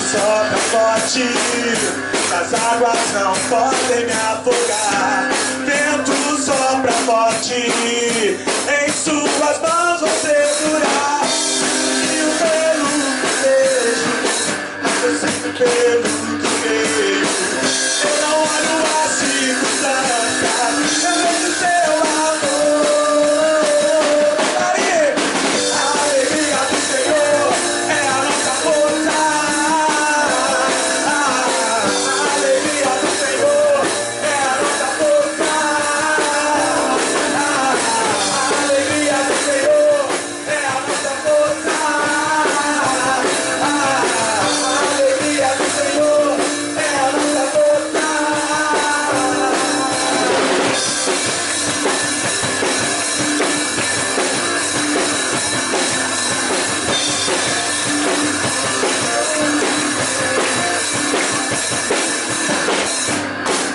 sopra forte, as águas não podem me afogar. Vento sopra forte, em suas mãos vou segurar. E o pelo que vejo, mas eu sinto pelo que vejo. Eu não olho as circunstâncias, eu vejo seu amor. A alegria do Senhor é a nossa força. A alegria do Senhor é a nossa força. A alegria do Senhor é a nossa força. A alegria do Senhor é a nossa força.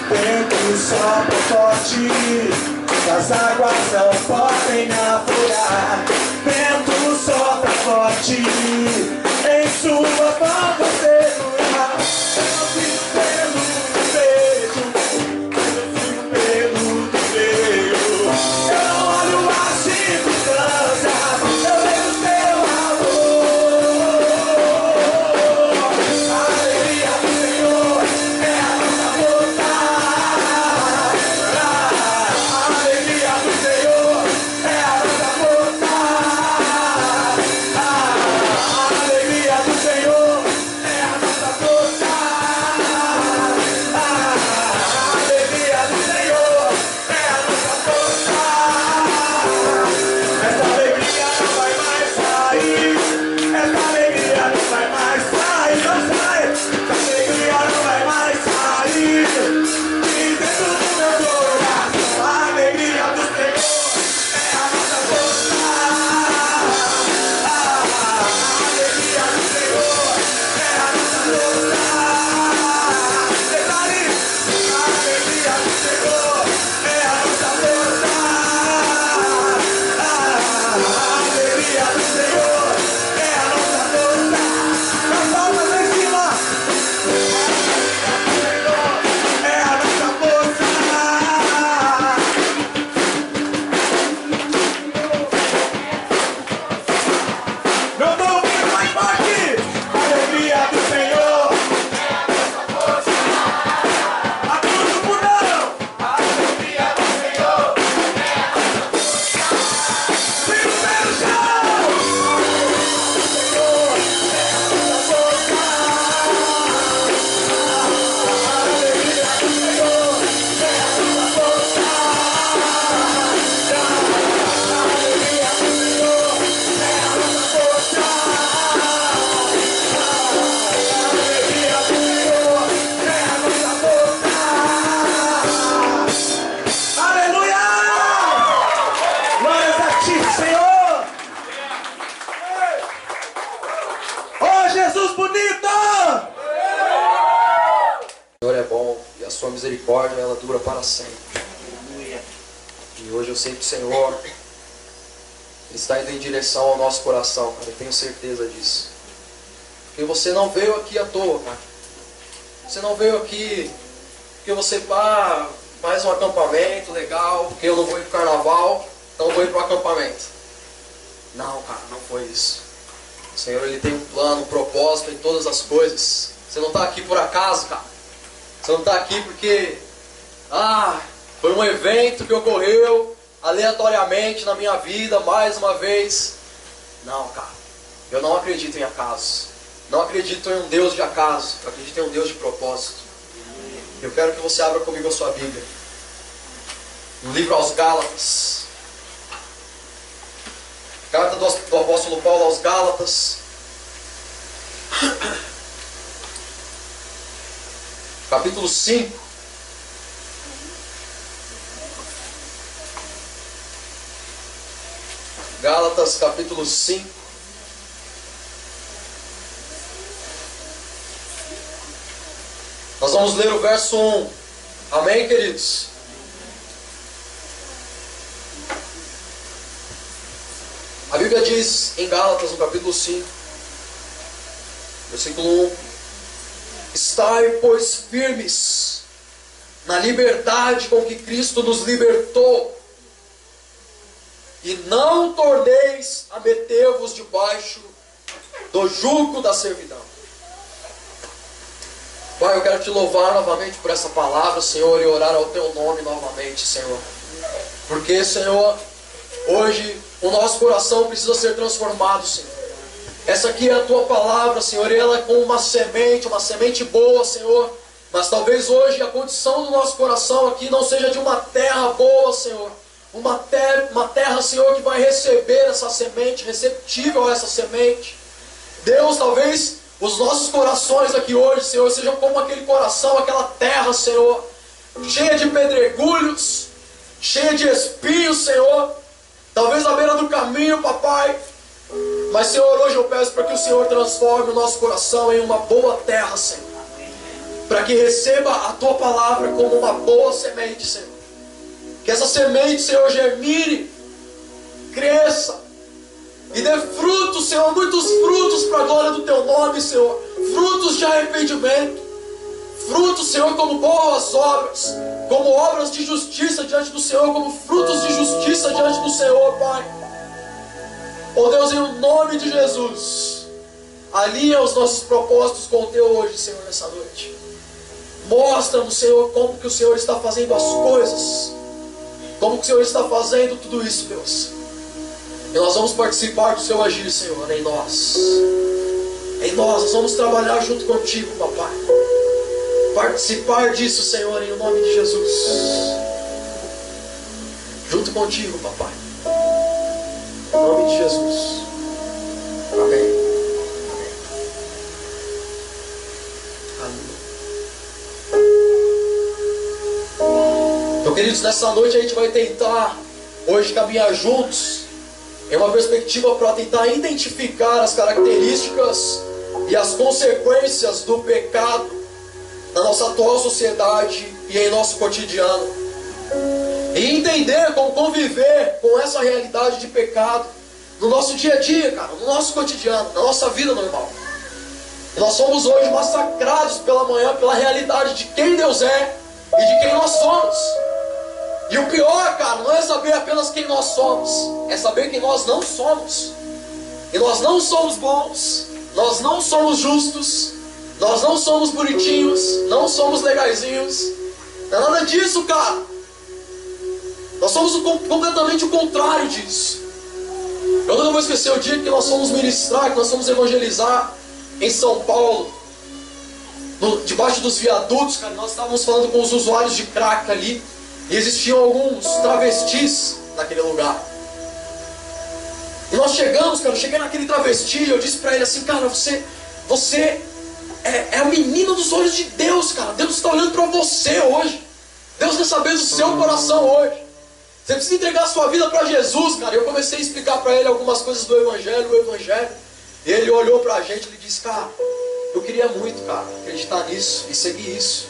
Vento sopra forte, as águas não podem me afogar. Vento sopra forte, em sua mão vou segurar. Eu fico pelo que vejo, eu fico pelo que vejo. Eu não olho as circunstâncias, eu vejo seu amor. A alegria do Senhor é a nossa força. A alegria do Senhor é a nossa força. A alegria do Senhor é a nossa força. A alegria do Senhor é a nossa força. Essa alegria não vai mais sair. Essa alegria não vai mais sair. Não sai. Essa alegria não vai mais sair. De dentro do meu coração, a alegria do Senhor é a nossa força. A alegria do Senhor é a nossa força. Detalhe, a alegria do Senhor é a nossa força. A alegria do Senhor é a nossa força. As palmas em cima. É a nossa força. Meu povo, mais forte. A alegria do Senhor é a nossa força. A cruz do pulmão. A alegria do Senhor é a nossa força. Vem no pé no chão. Senhor é a nossa força. A alegria do Senhor é a nossa força. A alegria do Senhor é a nossa força. A alegria do Senhor é a nossa força. Aleluia! Glórias a ti, Senhor! Oh, Jesus bonito! O Senhor é bom e a sua misericórdia ela dura para sempre. E hoje eu sei que o Senhor está indo em direção ao nosso coração, cara. Eu tenho certeza disso. Porque você não veio aqui à toa, cara. Você não veio aqui porque você mais um acampamento legal, porque eu não vou ir pro carnaval, então eu vou ir pro acampamento. Não, cara, não foi isso. O Senhor ele tem um plano, um propósito em todas as coisas. Você não está aqui por acaso, cara. Você não está aqui porque foi um evento que ocorreu aleatoriamente na minha vida, mais uma vez. Não, cara. Eu não acredito em acaso. Não acredito em um Deus de acaso. Eu acredito em um Deus de propósito. Eu quero que você abra comigo a sua Bíblia. No livro aos Gálatas. Carta do apóstolo Paulo aos Gálatas. Capítulo 5. Gálatas capítulo 5. Nós vamos ler o verso 1. Amém, queridos? A Bíblia diz em Gálatas, no capítulo 5, versículo 1: Estai, pois, firmes na liberdade com que Cristo nos libertou, e não torneis a meter-vos debaixo do jugo da servidão. Pai, eu quero te louvar novamente por essa palavra, Senhor, e orar ao teu nome novamente, Senhor. Porque, Senhor, hoje o nosso coração precisa ser transformado, Senhor. Essa aqui é a tua palavra, Senhor, e ela é como uma semente boa, Senhor. Mas talvez hoje a condição do nosso coração aqui não seja de uma terra boa, Senhor. Uma terra, Senhor, que vai receber essa semente, receptível a essa semente. Deus, talvez os nossos corações aqui hoje, Senhor, sejam como aquele coração, aquela terra, Senhor, cheia de pedregulhos, cheia de espinhos, Senhor. Talvez à beira do caminho, papai. Mas, Senhor, hoje eu peço para que o Senhor transforme o nosso coração em uma boa terra, Senhor. Para que receba a tua palavra como uma boa semente, Senhor. Que essa semente, Senhor, germine, cresça e dê frutos, Senhor, muitos frutos para a glória do teu nome, Senhor. Frutos de arrependimento, frutos, Senhor, como boas obras, como obras de justiça diante do Senhor, como frutos de justiça diante do Senhor, Pai. Oh Deus, em nome de Jesus, alinha os nossos propósitos com o teu hoje, Senhor, nessa noite. Mostra-nos, Senhor, como que o Senhor está fazendo as coisas, como que o Senhor está fazendo tudo isso, Deus. E nós vamos participar do seu agir, Senhor, em nós. Em nós vamos trabalhar junto contigo, papai. Participar disso, Senhor, em nome de Jesus. Junto contigo, papai. Em nome de Jesus. Amém. Então, queridos, nessa noite a gente vai tentar hoje caminhar juntos em uma perspectiva para tentar identificar as características e as consequências do pecado na nossa atual sociedade e em nosso cotidiano. E entender como conviver com essa realidade de pecado no nosso dia a dia, cara, no nosso cotidiano, na nossa vida normal. E nós somos hoje massacrados pela manhã pela realidade de quem Deus é e de quem nós somos. E o pior, cara, não é saber apenas quem nós somos, é saber quem nós não somos. E nós não somos bons, nós não somos justos, nós não somos bonitinhos, não somos legaizinhos. Não é nada disso, cara. Nós somos completamente o contrário disso. Eu nunca vou esquecer o dia que nós fomos ministrar, que nós fomos evangelizar em São Paulo, debaixo dos viadutos, cara. Nós estávamos falando com os usuários de crack ali. E existiam alguns travestis naquele lugar. E nós chegamos, cara, eu cheguei naquele travesti e eu disse pra ele assim, cara, você é a menina dos olhos de Deus, cara. Deus está olhando pra você hoje. Deus quer saber do seu coração hoje. Você precisa entregar a sua vida pra Jesus, cara. E eu comecei a explicar pra ele algumas coisas do Evangelho, o Evangelho. E ele olhou pra gente e disse, cara, eu queria muito, cara, acreditar nisso e seguir isso.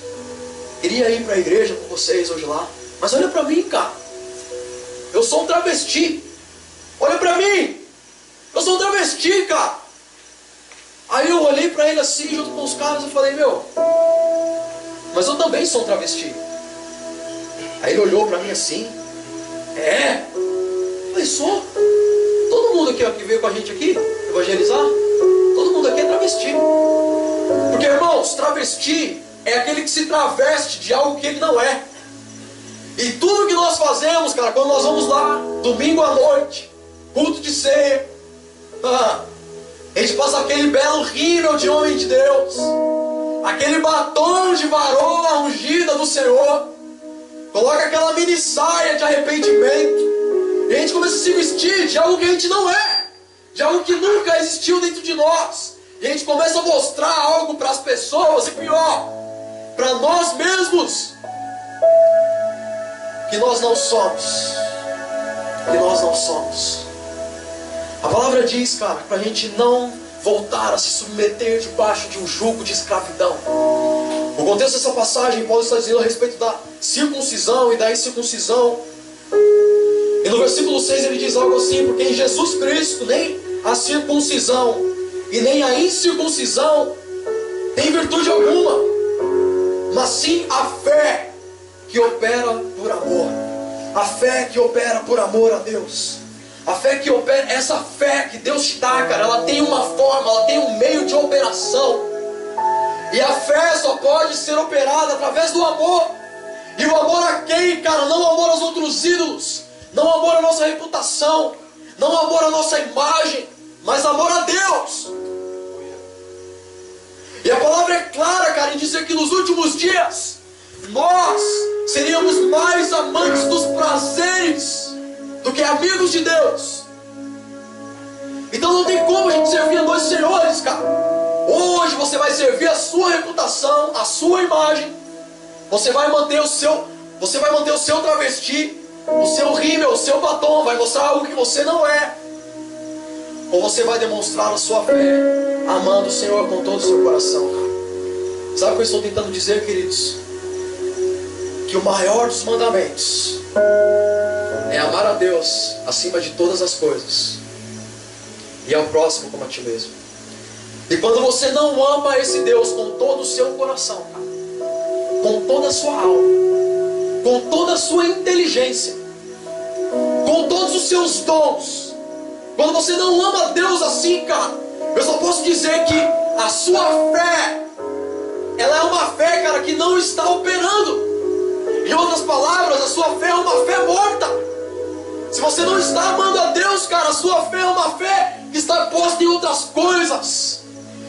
Queria ir pra igreja com vocês hoje lá. Mas olha pra mim, cara. Eu sou um travesti. Olha pra mim. Eu sou um travesti, cara. Aí eu olhei pra ele assim, junto com os caras, e falei, meu, mas eu também sou um travesti. Aí ele olhou pra mim assim. É? Eu falei, sou. Todo mundo aqui, ó, que veio com a gente aqui evangelizar, todo mundo aqui é travesti. Porque, irmãos, travesti é aquele que se traveste de algo que ele não é. E tudo que nós fazemos, cara, quando nós vamos lá, domingo à noite, culto de ceia, a gente passa aquele belo rímel de homem de Deus, aquele batom de varoa ungida do Senhor, coloca aquela mini saia de arrependimento, e a gente começa a se vestir de algo que a gente não é, de algo que nunca existiu dentro de nós, e a gente começa a mostrar algo para as pessoas, e pior, para nós mesmos, que nós não somos. Que nós não somos. A palavra diz, cara, para a gente não voltar a se submeter debaixo de um jugo de escravidão. O contexto dessa passagem, Paulo está dizendo a respeito da circuncisão e da incircuncisão. E no versículo 6 ele diz algo assim, porque em Jesus Cristo nem a circuncisão e nem a incircuncisão tem virtude alguma. mas sim a fé que opera por amor. A fé que opera por amor a Deus. A fé que opera, essa fé que Deus te dá, cara, ela tem uma forma, ela tem um meio de operação. E a fé só pode ser operada através do amor. E o amor a quem, cara? Não o amor aos outros ídolos, não o amor à nossa reputação, não o amor à nossa imagem, mas amor a Deus. E a palavra é clara, cara, em dizer que nos últimos dias nós seríamos mais amantes dos prazeres do que amigos de Deus. Então não tem como a gente servir a dois senhores, cara. Hoje você vai servir a sua reputação, a sua imagem. Você vai manter o seu travesti, o seu rímel, o seu batom, vai mostrar algo que você não é. Ou você vai demonstrar a sua fé, amando o Senhor com todo o seu coração, cara. Sabe o que eu estou tentando dizer, queridos? Que o maior dos mandamentos é amar a Deus acima de todas as coisas e ao próximo como a ti mesmo. E quando você não ama esse Deus com todo o seu coração, cara, com toda a sua alma, com toda a sua inteligência, com todos os seus dons, quando você não ama Deus assim, cara, eu só posso dizer que a sua fé, ela é uma fé, cara, que não está operando. Em outras palavras, a sua fé é uma fé morta. Se você não está amando a Deus, cara, a sua fé é uma fé que está posta em outras coisas.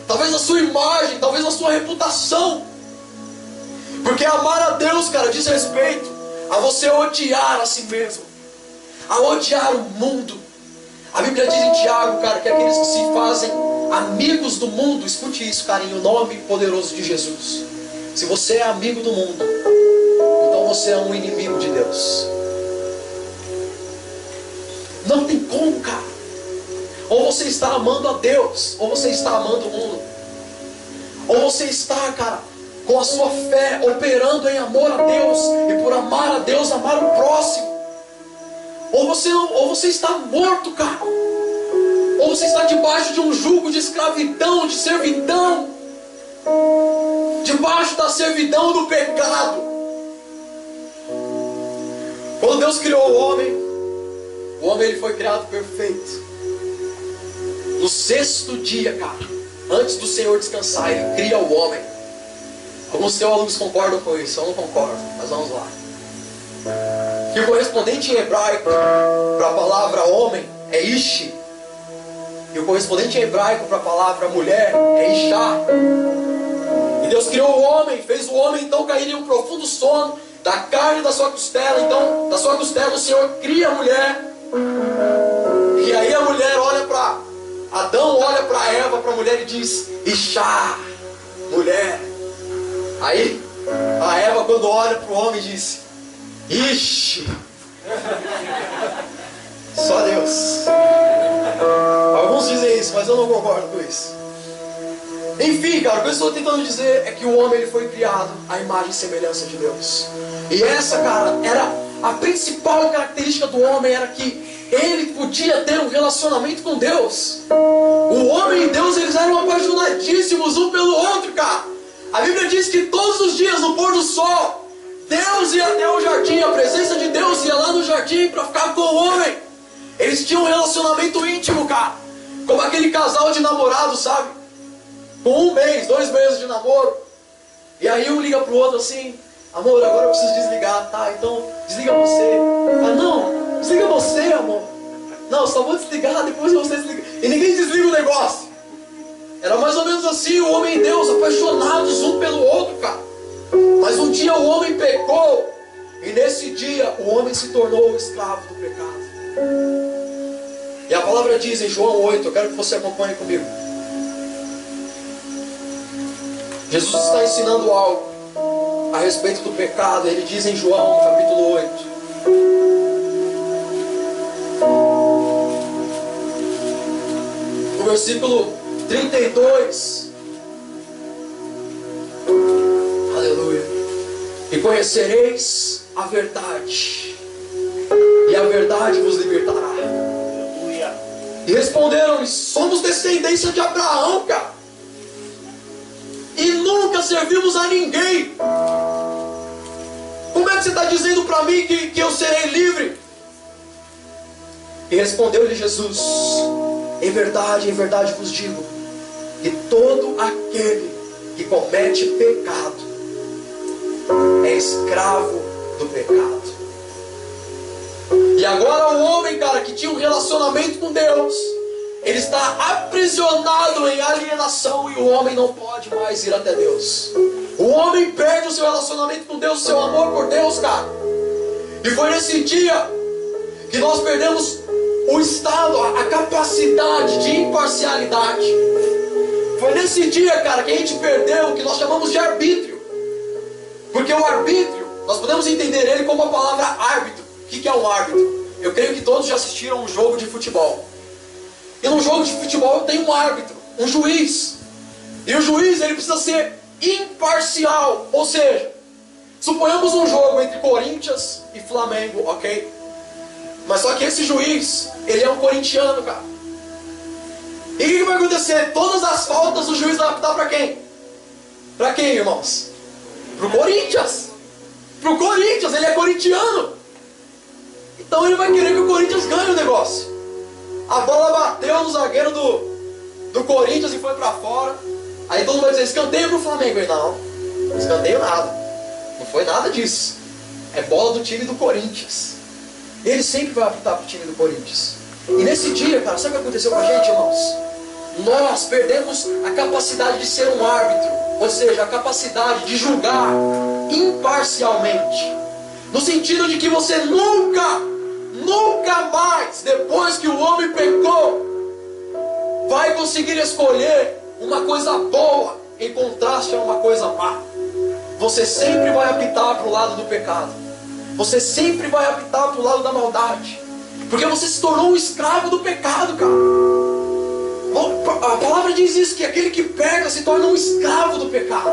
Talvez na sua imagem, talvez na sua reputação. Porque amar a Deus, cara, diz respeito a você odiar a si mesmo, a odiar o mundo. A Bíblia diz em Tiago, cara, que aqueles que se fazem amigos do mundo, escute isso, cara, em o nome poderoso de Jesus. Se você é amigo do mundo, então você é um inimigo de Deus. Não tem como, cara. Ou você está amando a Deus, ou você está amando o mundo. Ou você está, cara, com a sua fé operando em amor a Deus, e por amar a Deus, amar o próximo. Ou você está morto, cara. Ou você está debaixo de um jugo de escravidão, de servidão, debaixo da servidão do pecado. Quando Deus criou o homem ele foi criado perfeito. No sexto dia, cara, antes do Senhor descansar, Ele cria o homem. Alguns teólogos concordam com isso, eu não concordo, mas vamos lá. Que o correspondente em hebraico para a palavra homem é Ishi. E o correspondente em hebraico para a palavra mulher é Ishá. E Deus criou o homem, fez o homem então cair em um profundo sono, da carne da sua costela. Então, da sua costela o Senhor cria a mulher. E aí a mulher olha para Adão, olha para Eva, para a mulher e diz: Ishá, mulher. Aí a Eva, quando olha para o homem, diz: Ixi. Só Deus. Alguns dizem isso, mas eu não concordo com isso. Enfim, cara, o que eu estou tentando dizer é que o homem ele foi criado à imagem e semelhança de Deus. E essa, cara, era a principal característica do homem, era que ele podia ter um relacionamento com Deus. O homem e Deus, eles eram apaixonadíssimos um pelo outro, cara. A Bíblia diz que todos os dias, no pôr do sol, Deus ia até o jardim, a presença de Deus ia lá no jardim para ficar com o homem. Eles tinham um relacionamento íntimo, cara, como aquele casal de namorados, sabe? Com 1 mês, 2 meses de namoro. E aí um liga pro outro assim: amor, agora eu preciso desligar. Tá, então desliga você. Ah, não, desliga você, amor. Não, só vou desligar, depois você desliga. E ninguém desliga o negócio. Era mais ou menos assim, o homem e Deus, apaixonados um pelo outro, cara. Mas um dia o homem pecou, e nesse dia o homem se tornou escravo do pecado. E a palavra diz em João 8, eu quero que você acompanhe comigo. Jesus está ensinando algo a respeito do pecado. Ele diz em João capítulo 8, no versículo 32. Aleluia. E conhecereis a verdade, e a verdade vos libertará. Aleluia. E responderam-lhe: somos descendência de Abraão, cara, e nunca servimos a ninguém. Como é que você está dizendo para mim que eu serei livre? E respondeu-lhe Jesus: em verdade vos digo, que todo aquele que comete pecado é escravo do pecado. E agora o homem, cara, que tinha um relacionamento com Deus, ele está aprisionado em alienação, e o homem não pode mais ir até Deus. O homem perde o seu relacionamento com Deus, o seu amor por Deus, cara. E foi nesse dia que nós perdemos o estado, a capacidade de imparcialidade. Foi nesse dia, cara, que a gente perdeu o que nós chamamos de arbítrio. Porque o arbítrio, nós podemos entender ele como a palavra árbitro. O que é um árbitro? Eu creio que todos já assistiram um jogo de futebol. E num jogo de futebol tem um árbitro, um juiz. E o juiz, ele precisa ser imparcial. Ou seja, suponhamos um jogo entre Corinthians e Flamengo, ok? Mas só que esse juiz, ele é um corintiano, cara. E o que vai acontecer? Todas as faltas o juiz vai apitar para quem? Para quem, irmãos? Pro Corinthians. Pro Corinthians, ele é corintiano. Então ele vai querer que o Corinthians ganhe o negócio. A bola bateu no zagueiro do Corinthians e foi para fora. Aí todo mundo vai dizer: escanteio pro Flamengo. E não, escanteio nada. Não foi nada disso. É bola do time do Corinthians. E ele sempre vai apitar pro time do Corinthians. E nesse dia, cara, sabe o que aconteceu com a gente, irmãos? Nós perdemos a capacidade de ser um árbitro. Ou seja, a capacidade de julgar imparcialmente. No sentido de que você nunca mais, depois que o homem pecou, vai conseguir escolher uma coisa boa em contraste a uma coisa má. Você sempre vai apitar para o lado do pecado. Você sempre vai apitar para o lado da maldade. Porque você se tornou um escravo do pecado, cara. A palavra diz isso, que aquele que peca se torna um escravo do pecado.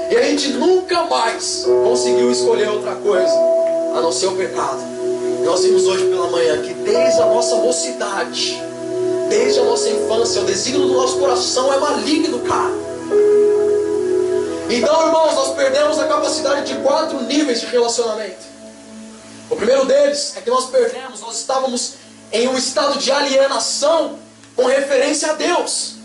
E a gente nunca mais conseguiu escolher outra coisa a não ser o pecado. Nós vimos hoje pela manhã que desde a nossa mocidade, desde a nossa infância, o desígnio do nosso coração é maligno, cara. Então, irmãos, nós perdemos a capacidade de 4 níveis de relacionamento. O primeiro deles é que nós estávamos em um estado de alienação com referência a Deus.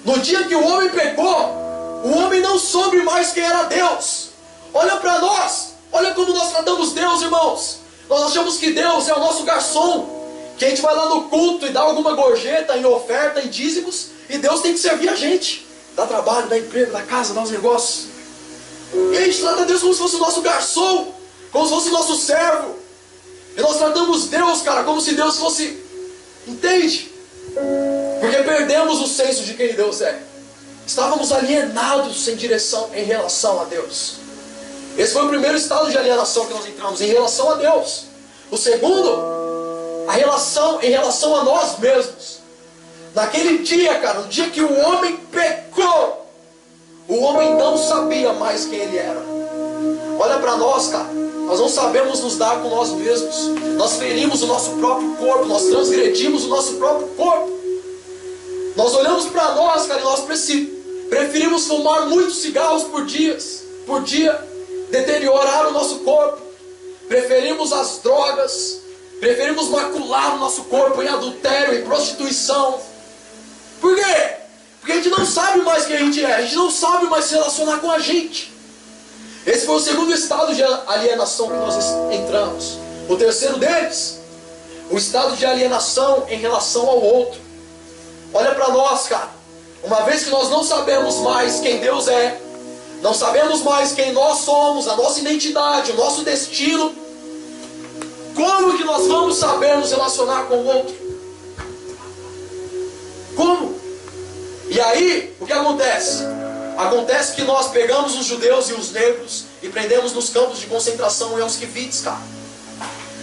No dia que o homem pecou, o homem não soube mais quem era Deus. Olha para nós, olha como nós tratamos Deus, irmãos. Nós achamos que Deus é o nosso garçom, que a gente vai lá no culto e dá alguma gorjeta em oferta, em dízimos, e Deus tem que servir a gente. Dá trabalho, dá emprego, dá casa, dá os negócios. E a gente trata Deus como se fosse o nosso garçom, como se fosse o nosso servo. E nós tratamos Deus, cara, como se Deus fosse... Entende? Porque perdemos o senso de quem Deus é. Estávamos alienados sem direção em relação a Deus. Esse foi o primeiro estado de alienação que nós entramos, em relação a Deus. O segundo, a relação em relação a nós mesmos. Naquele dia, cara, no dia que o homem pecou, o homem não sabia mais quem ele era. Olha para nós, cara. Nós não sabemos nos dar com nós mesmos. Nós ferimos o nosso próprio corpo. Nós transgredimos o nosso próprio corpo. Nós olhamos para nós, cara, e nós preferimos fumar muitos cigarros por dia. Deteriorar o nosso corpo. Preferimos as drogas. Preferimos macular o nosso corpo em adultério, em prostituição. Por quê? Porque a gente não sabe mais quem a gente é. A gente não sabe mais se relacionar com a gente. Esse foi o segundo estado de alienação que nós entramos. O terceiro deles, o estado de alienação em relação ao outro. Olha para nós, cara. Uma vez que nós não sabemos mais quem Deus é, não sabemos mais quem nós somos, a nossa identidade, o nosso destino, como que nós vamos saber nos relacionar com o outro? Como? E aí, o que acontece? Acontece que nós pegamos os judeus e os negros e prendemos nos campos de concentração em Auschwitz, cara.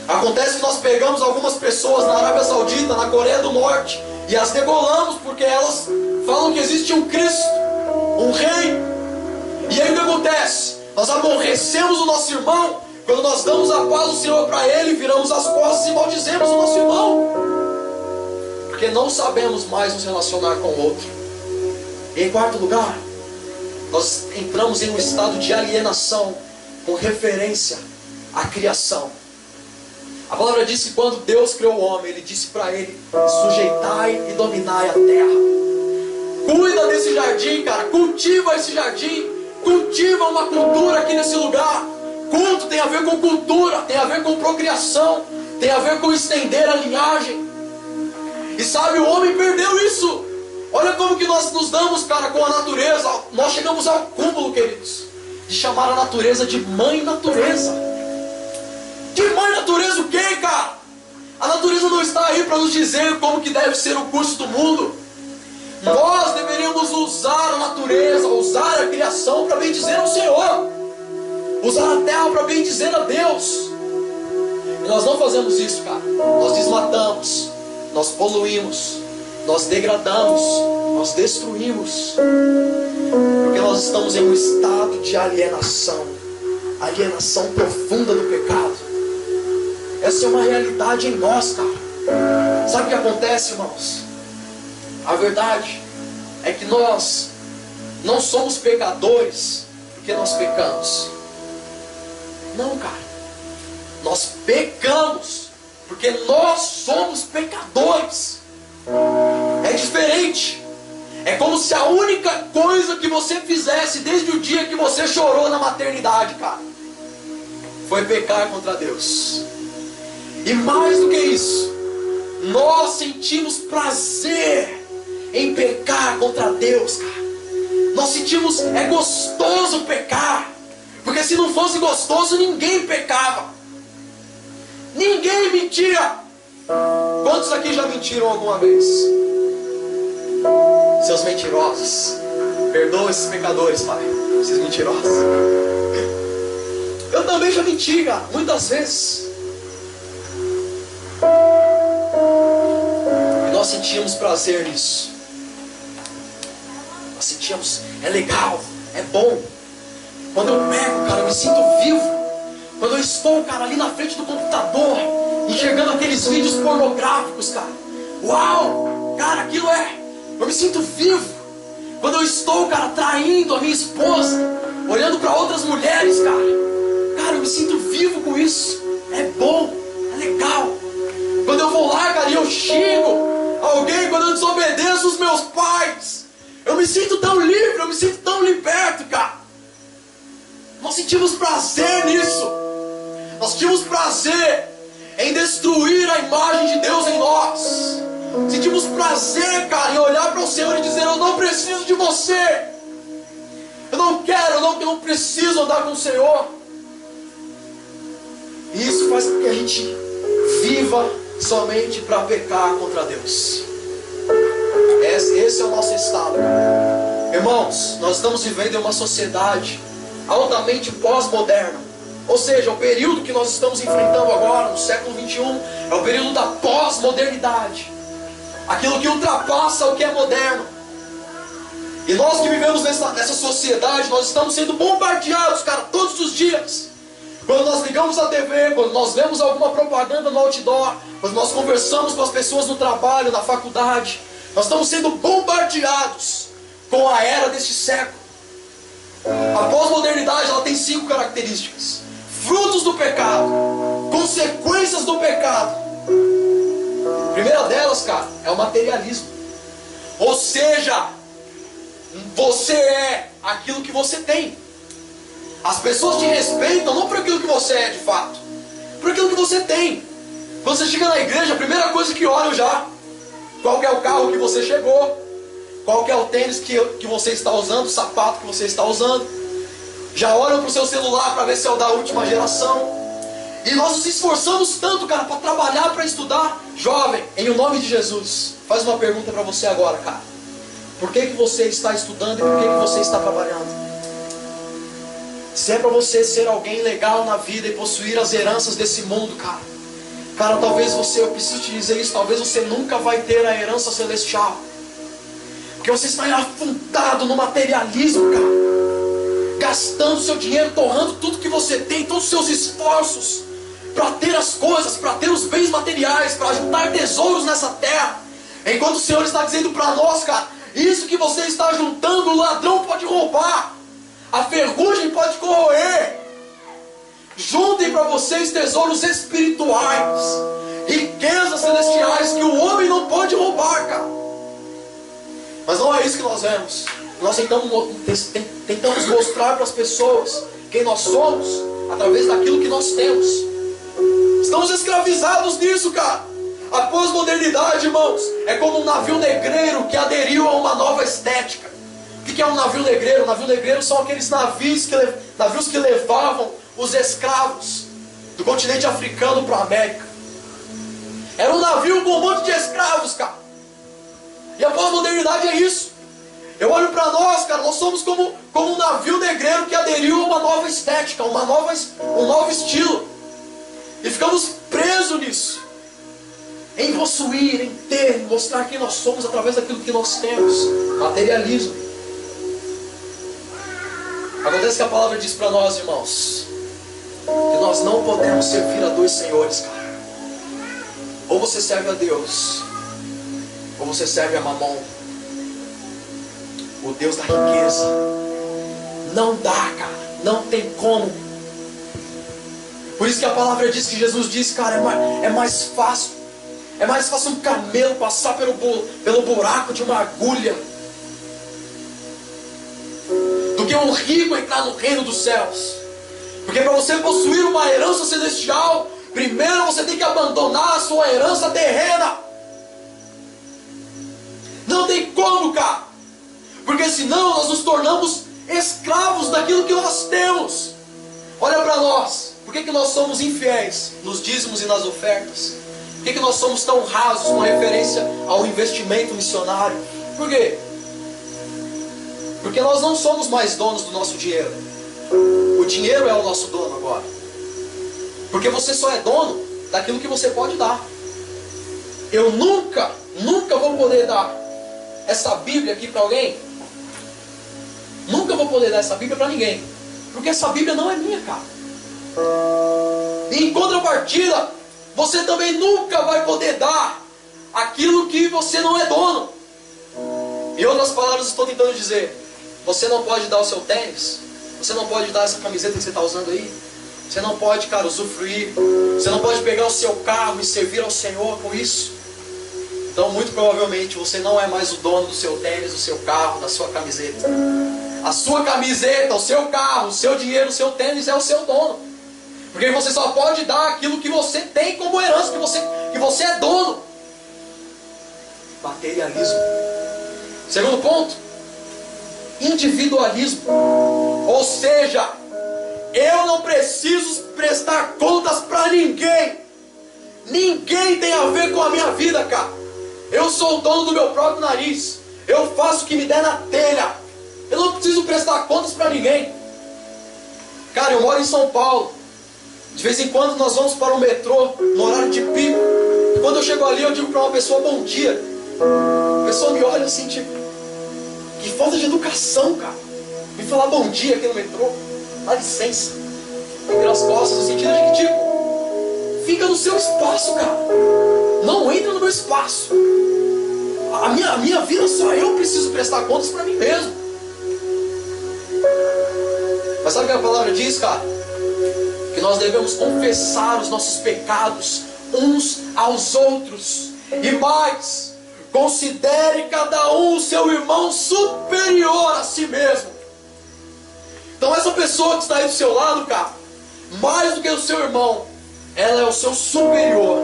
Acontece que nós pegamos algumas pessoas na Arábia Saudita, na Coreia do Norte, e as degolamos porque elas falam que existe um Cristo, um rei. E aí o que acontece? Nós aborrecemos o nosso irmão. Quando nós damos a paz do Senhor para ele, viramos as costas e maldizemos o nosso irmão. Porque não sabemos mais nos relacionar com o outro. E em quarto lugar, nós entramos em um estado de alienação com referência à criação. A palavra diz que quando Deus criou o homem, Ele disse para ele: sujeitai e dominai a terra. Cuida desse jardim, cara. Cultiva esse jardim. Cultiva uma cultura aqui nesse lugar. Culto tem a ver com cultura, tem a ver com procriação, tem a ver com estender a linhagem. E sabe, o homem perdeu isso. Olha como que nós nos damos, cara, com a natureza. Nós chegamos ao cúmulo, queridos, de chamar a natureza de mãe natureza. De mãe natureza o quê, cara? A natureza não está aí para nos dizer como que deve ser o curso do mundo. Nós deveríamos usar a natureza, usar a criação para bendizer ao Senhor. Usar a terra para bendizer a Deus. E nós não fazemos isso, cara. Nós desmatamos, nós poluímos, nós degradamos, nós destruímos. Porque nós estamos em um estado de alienação. Alienação profunda do pecado. Essa é uma realidade em nós, cara. Sabe o que acontece, irmãos? A verdade é que nós não somos pecadores porque nós pecamos. Não, cara. Nós pecamos porque nós somos pecadores. É diferente. É como se a única coisa que você fizesse desde o dia que você chorou na maternidade, cara, foi pecar contra Deus. E mais do que isso, nós sentimos prazer em pecar contra Deus, cara. Nós sentimos, é gostoso pecar. Porque se não fosse gostoso, ninguém pecava. Ninguém mentia. Quantos aqui já mentiram alguma vez? Seus mentirosos. Perdoa esses pecadores, Pai. Esses mentirosos. Eu também já menti, cara, muitas vezes. E nós sentíamos prazer nisso. Nós sentíamos, é legal, é bom. Quando eu pego, cara, eu me sinto vivo. Quando eu estou, cara, ali na frente do computador, enxergando aqueles vídeos pornográficos, cara. Uau! Cara, aquilo eu me sinto vivo. Quando eu estou, cara, traindo a minha esposa, olhando para outras mulheres, cara, eu me sinto vivo com isso. É bom, é legal. Quando eu vou lá, cara, e eu xingo alguém, quando eu desobedeço os meus pais, eu me sinto tão livre, eu me sinto tão liberto, cara. Nós sentimos prazer nisso. Nós sentimos prazer em destruir a imagem de Deus em nós. Sentimos prazer, cara, em olhar para o Senhor e dizer: eu não preciso de você. Eu não quero, eu não preciso andar com o Senhor. E isso faz com que a gente viva somente para pecar contra Deus. Esse é o nosso estado. Irmãos, nós estamos vivendo em uma sociedade altamente pós-moderna. Ou seja, o período que nós estamos enfrentando agora, no século 21, é o período da pós-modernidade. Aquilo que ultrapassa o que é moderno. E nós que vivemos nessa sociedade, nós estamos sendo bombardeados, cara, todos os dias. Quando nós ligamos a TV, quando nós vemos alguma propaganda no outdoor, quando nós conversamos com as pessoas no trabalho, na faculdade, nós estamos sendo bombardeados com a era deste século. A pós-modernidade, ela tem 5 características: frutos do pecado, consequências do pecado. A primeira delas, cara, é o materialismo. Ou seja, você é aquilo que você tem. As pessoas te respeitam não por aquilo que você é de fato, por aquilo que você tem. Quando você chega na igreja, a primeira coisa que olham já: qual que é o carro que você chegou, qual que é o tênis que você está usando, o sapato que você está usando. Já olham para o seu celular para ver se é o da última geração. E nós nos esforçamos tanto, cara, para trabalhar, para estudar. Jovem, em o nome de Jesus, faz uma pergunta para você agora, cara. Por que você está estudando e por que você está trabalhando? Se é para você ser alguém legal na vida e possuir as heranças desse mundo, cara, talvez eu preciso te dizer isso, talvez você nunca vai ter a herança celestial. Porque você está afundado no materialismo, cara. Gastando seu dinheiro, torrando tudo que você tem, todos os seus esforços para ter as coisas, para ter os bens materiais, para juntar tesouros nessa terra. Enquanto o Senhor está dizendo para nós, cara, isso que você está juntando, o ladrão pode roubar. a ferrugem pode corroer. Juntem para vocês tesouros espirituais, riquezas celestiais que o homem não pode roubar, cara. Mas não é isso que nós vemos. Nós tentamos mostrar para as pessoas quem nós somos através daquilo que nós temos. Estamos escravizados nisso, cara. A pós-modernidade, irmãos, é como um navio negreiro que aderiu a uma nova estética. O que é um navio negreiro? O navio negreiro são aqueles navios que levavam os escravos do continente africano para a América. Era um navio com um monte de escravos, cara. E a pós-modernidade é isso. Eu olho para nós, cara, nós somos como um navio negreiro que aderiu a uma nova estética, um novo estilo. E ficamos presos nisso. Em possuir, em ter, em mostrar quem nós somos através daquilo que nós temos. Materialismo. Acontece que a palavra diz para nós, irmãos, que nós não podemos servir a dois senhores, cara. Ou você serve a Deus, ou você serve a Mamon, o Deus da riqueza. Não dá, cara. Não tem como. Por isso que a palavra diz, que Jesus diz, cara, é mais fácil um camelo passar pelo buraco de uma agulha do que um rico entrar no reino dos céus. Porque para você possuir uma herança celestial, primeiro você tem que abandonar a sua herança terrena. Não tem como, cara. Porque senão nós nos tornamos escravos daquilo que nós temos. Olha para nós. Por que nós somos infiéis nos dízimos e nas ofertas? Por que nós somos tão rasos com referência ao investimento missionário? Por quê? Porque nós não somos mais donos do nosso dinheiro. O dinheiro é o nosso dono agora. Porque você só é dono daquilo que você pode dar. Eu nunca vou poder dar essa Bíblia aqui para alguém. Nunca vou poder dar essa Bíblia para ninguém. Porque essa Bíblia não é minha, cara. E em contrapartida, você também nunca vai poder dar aquilo que você não é dono. Em outras palavras, estou tentando dizer: você não pode dar o seu tênis, você não pode dar essa camiseta que você está usando aí, você não pode, cara, usufruir, você não pode pegar o seu carro e servir ao Senhor com isso. Então, muito provavelmente, você não é mais o dono do seu tênis, do seu carro, da sua camiseta. A sua camiseta, o seu carro, o seu dinheiro, o seu tênis é o seu dono. Porque você só pode dar aquilo que você tem como herança, que você é dono. Materialismo. Segundo ponto, individualismo. Ou seja, eu não preciso prestar contas para ninguém. Ninguém tem a ver com a minha vida, cara. Eu sou o dono do meu próprio nariz. Eu faço o que me der na telha. Eu não preciso prestar contas para ninguém. Cara, eu moro em São Paulo. De vez em quando nós vamos para o metrô no horário de pico. E quando eu chego ali, eu digo para uma pessoa bom dia. A pessoa me olha assim, tipo, que falta de educação, cara. Me falar bom dia aqui no metrô. Dá licença. Me vira as costas, no sentido de que, tipo, fica no seu espaço, cara. Não entra no meu espaço. A minha vida só eu preciso prestar contas para mim mesmo. Mas sabe o que a palavra diz, cara? Que nós devemos confessar os nossos pecados uns aos outros. E mais, considere cada um o seu irmão superior a si mesmo. Então essa pessoa que está aí do seu lado, cara, mais do que o seu irmão, ela é o seu superior.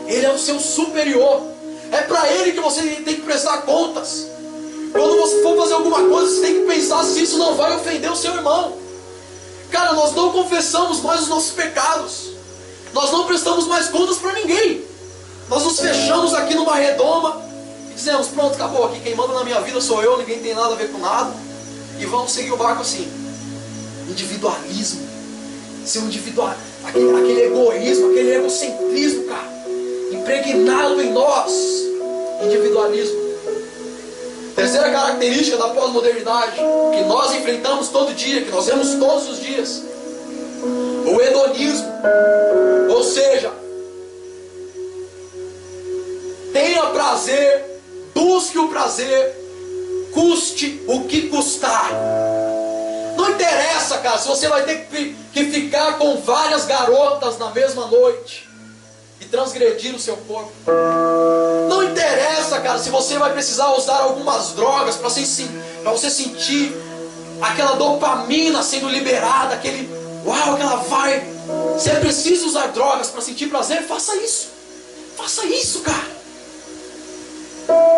Ele é o seu superior. É para ele que você tem que prestar contas. Quando você for fazer alguma coisa, você tem que pensar se isso não vai ofender o seu irmão. Cara, nós não confessamos mais os nossos pecados. Nós não prestamos mais contas para ninguém. Nós nos fechamos aqui numa redoma e dizemos: pronto, acabou aqui. Quem manda na minha vida sou eu, ninguém tem nada a ver com nada. E vamos seguir o barco assim. Individualismo. Ser um individual, aquele egoísmo, aquele egocentrismo, cara, impregnado em nós. Individualismo. Terceira característica da pós-modernidade, que nós enfrentamos todo dia, que nós vemos todos os dias: o hedonismo. Ou seja, tenha prazer, busque o prazer, custe o que custar. Não interessa cara, se você vai ter que ficar com várias garotas na mesma noite e transgredir o seu corpo. Não interessa, cara, se você vai precisar usar algumas drogas para você sentir aquela dopamina sendo liberada, aquela vibe. Se é preciso usar drogas para sentir prazer, faça isso. Faça isso, cara.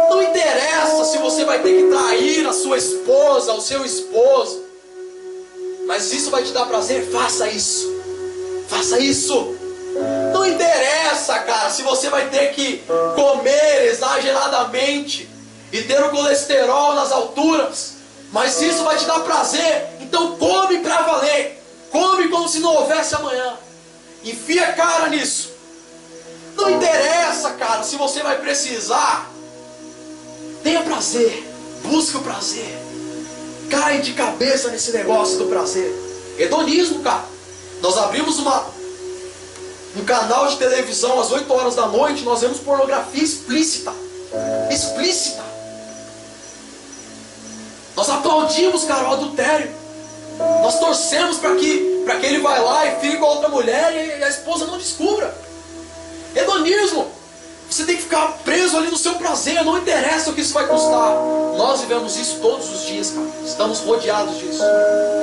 Não interessa se você vai ter que trair a sua esposa, o seu esposo, mas isso vai te dar prazer, faça isso. Faça isso. Não interessa, cara, se você vai ter que comer exageradamente e ter o colesterol nas alturas, mas se isso vai te dar prazer, então come pra valer. Come como se não houvesse amanhã. Enfia a cara nisso. Não interessa, cara, se você vai precisar. Tenha prazer. Busque o prazer. Cai de cabeça nesse negócio do prazer. Hedonismo, cara. Nós abrimos um canal de televisão às 8 horas da noite, nós vemos pornografia explícita. Explícita. Nós aplaudimos, cara, o adultério. Nós torcemos para que ele vá lá e fique com a outra mulher e a esposa não descubra. Hedonismo. Você tem que ficar preso ali no seu prazer, não interessa o que isso vai custar. Nós vivemos isso todos os dias, cara. Estamos rodeados disso.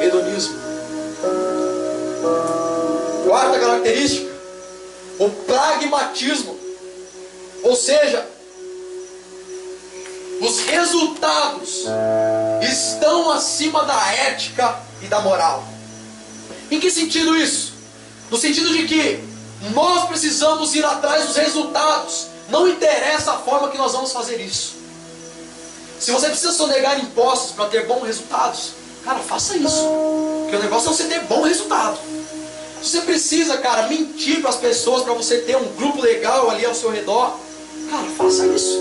Hedonismo. Quarta característica, o pragmatismo. Ou seja, os resultados estão acima da ética e da moral. Em que sentido isso? No sentido de que nós precisamos ir atrás dos resultados. Não interessa a forma que nós vamos fazer isso. Se você precisa sonegar impostos para ter bons resultados, cara, faça isso. Porque o negócio é você ter bom resultado. Se você precisa, cara, mentir para as pessoas para você ter um grupo legal ali ao seu redor, cara, faça isso.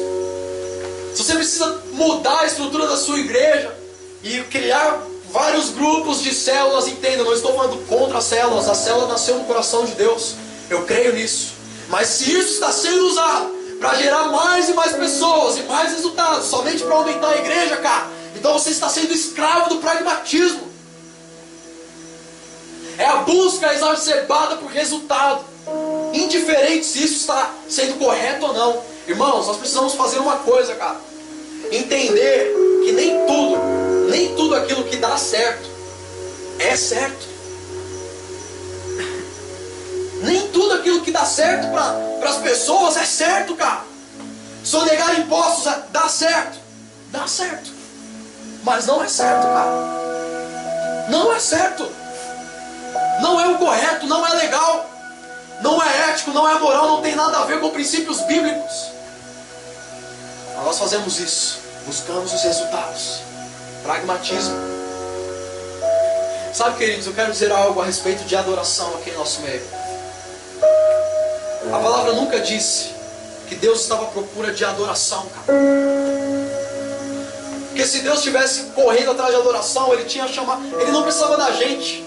Se você precisa mudar a estrutura da sua igreja e criar vários grupos de células, entenda, eu não estou falando contra as células. A célula nasceu no coração de Deus. Eu creio nisso. Mas se isso está sendo usado para gerar mais e mais pessoas e mais resultados, somente para aumentar a igreja, cara, então você está sendo escravo do pragmatismo. É a busca exacerbada por resultado, indiferente se isso está sendo correto ou não. Irmãos, nós precisamos fazer uma coisa, cara. Entender que nem tudo aquilo que dá certo é certo. Nem tudo aquilo que dá certo para as pessoas é certo, cara. Sonegar impostos dá certo. Dá certo. Mas não é certo, cara. Não é certo. Não é o correto, não é legal. Não é ético, não é moral, não tem nada a ver com princípios bíblicos. Mas nós fazemos isso. Buscamos os resultados. Pragmatismo. Sabe, queridos, eu quero dizer algo a respeito de adoração aqui em nosso meio. A palavra nunca disse que Deus estava à procura de adoração, cara. Porque se Deus estivesse correndo atrás de adoração, Ele não precisava da gente.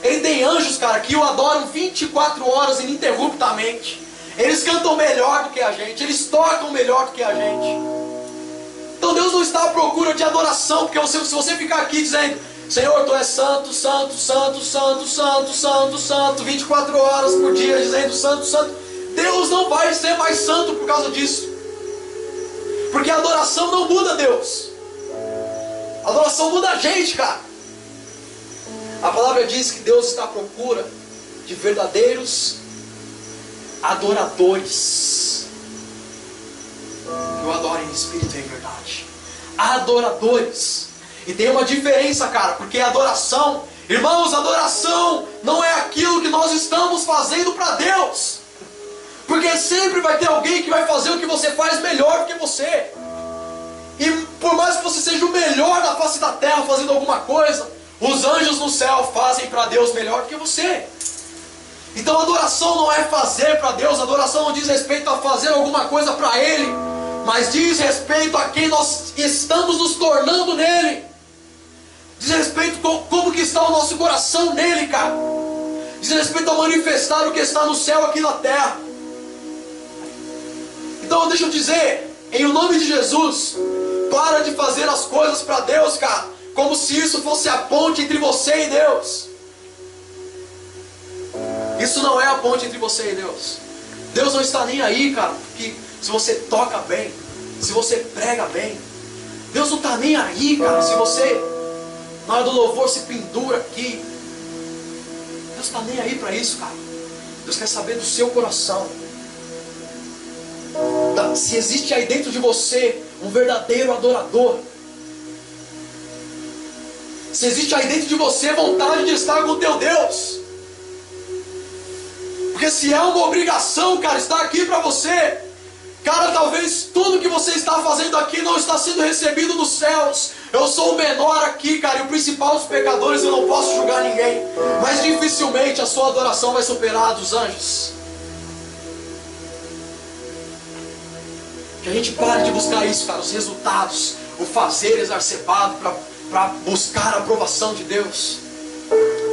Ele tem anjos, cara, que o adoram 24 horas ininterruptamente. Eles cantam melhor do que a gente. Eles tocam melhor do que a gente. Então Deus não está à procura de adoração. Porque se você ficar aqui dizendo: Senhor, Tu és santo, santo, santo, santo, santo, santo, santo, 24 horas por dia dizendo santo, santo, Deus não vai ser mais santo por causa disso. Porque a adoração não muda Deus. A adoração muda a gente, cara. A palavra diz que Deus está à procura de verdadeiros adoradores. Que o adorem em espírito e em verdade. Adoradores. E tem uma diferença, cara, porque adoração, irmãos, adoração não é aquilo que nós estamos fazendo para Deus. Porque sempre vai ter alguém que vai fazer o que você faz melhor do que você. E por mais que você seja o melhor da face da terra fazendo alguma coisa, os anjos no céu fazem para Deus melhor do que você. Então adoração não é fazer para Deus. Adoração não diz respeito a fazer alguma coisa para Ele, mas diz respeito a quem nós estamos nos tornando nele. Diz respeito a como que está o nosso coração nele, cara. Diz respeito a manifestar o que está no céu aqui na terra. Então deixa eu dizer, em nome de Jesus, para de fazer as coisas para Deus, cara, como se isso fosse a ponte entre você e Deus. Isso não é a ponte entre você e Deus. Deus não está nem aí, cara, porque se você toca bem, se você prega bem, Deus não está nem aí, cara, se você na hora do louvor se pendura aqui. Deus está nem aí para isso, cara. Deus quer saber do seu coração. Se existe aí dentro de você um verdadeiro adorador. Se existe aí dentro de você vontade de estar com o teu Deus. Porque se é uma obrigação, cara, estar aqui para você, cara, talvez tudo que você está fazendo aqui não está sendo recebido dos céus. Eu sou o menor aqui, cara, e o principal dos pecadores, eu não posso julgar ninguém. Mas dificilmente a sua adoração vai superar a dos anjos. Que a gente pare de buscar isso, cara, os resultados, o fazer exacerbado para buscar a aprovação de Deus.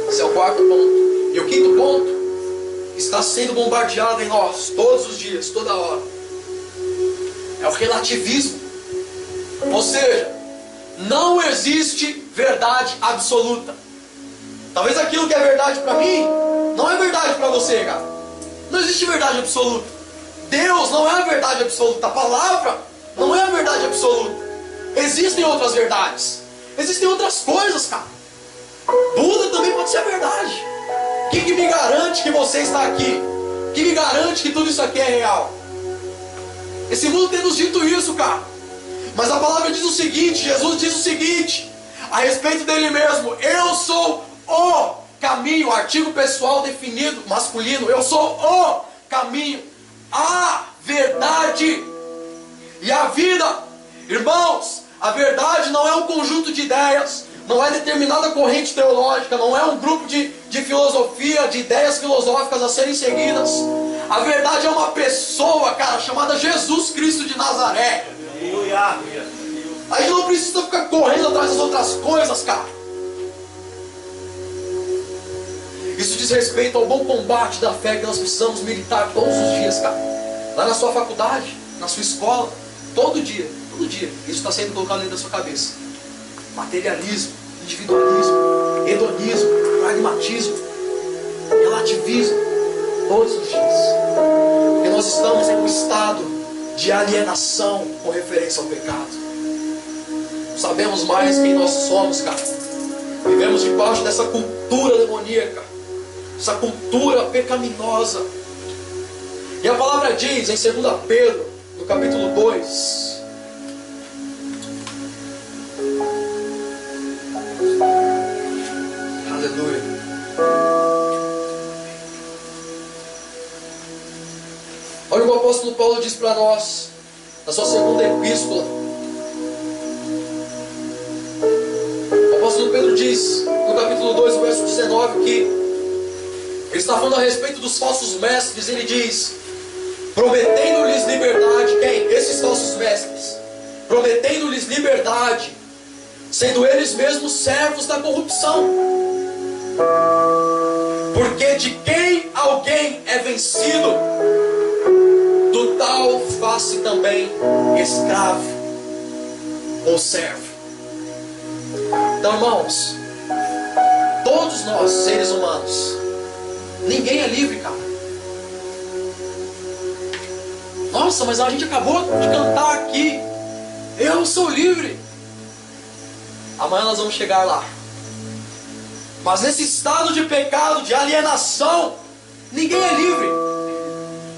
Esse é o quarto ponto. E o quinto ponto está sendo bombardeado em nós todos os dias, toda hora. É o relativismo. Ou seja, não existe verdade absoluta. Talvez aquilo que é verdade para mim não é verdade para você, cara. Não existe verdade absoluta. Deus não é a verdade absoluta. A palavra não é a verdade absoluta. Existem outras verdades. Existem outras coisas, cara. Buda também pode ser a verdade. O que me garante que você está aqui? O que me garante que tudo isso aqui é real? Esse mundo tem nos dito isso, cara. Mas a palavra diz o seguinte, Jesus diz o seguinte, a respeito dele mesmo: eu sou o caminho, artigo pessoal definido, masculino. Eu sou o caminho, a verdade e a vida. Irmãos, a verdade não é um conjunto de ideias, não é determinada corrente teológica, não é um grupo de filosofia, de ideias filosóficas a serem seguidas. A verdade é uma pessoa, cara, chamada Jesus Cristo de Nazaré. A gente não precisa ficar correndo atrás das outras coisas, cara. Isso diz respeito ao bom combate da fé que nós precisamos militar todos os dias, cara. Lá na sua faculdade, na sua escola, todo dia, isso está sendo colocado dentro da sua cabeça. Materialismo, individualismo, hedonismo, pragmatismo, relativismo, todos os dias. Porque nós estamos em um estado de alienação com referência ao pecado. Sabemos mais quem nós somos, cara. Vivemos debaixo dessa cultura demoníaca, essa cultura pecaminosa. E a palavra diz em 2 Pedro, no capítulo 2, aleluia. Olha o que o apóstolo Paulo diz para nós, na sua segunda epístola. O apóstolo Pedro diz, no capítulo 2, no verso 19, que ele está falando a respeito dos falsos mestres. Ele diz: prometendo-lhes liberdade. Quem? Esses falsos mestres. Prometendo-lhes liberdade, sendo eles mesmos servos da corrupção. Porque de quem alguém é vencido, do tal faz-se também escravo ou servo. Então, irmãos, todos nós, seres humanos, ninguém é livre, cara. Nossa, mas a gente acabou de cantar aqui: eu sou livre. Amanhã nós vamos chegar lá. Mas nesse estado de pecado, de alienação, ninguém é livre.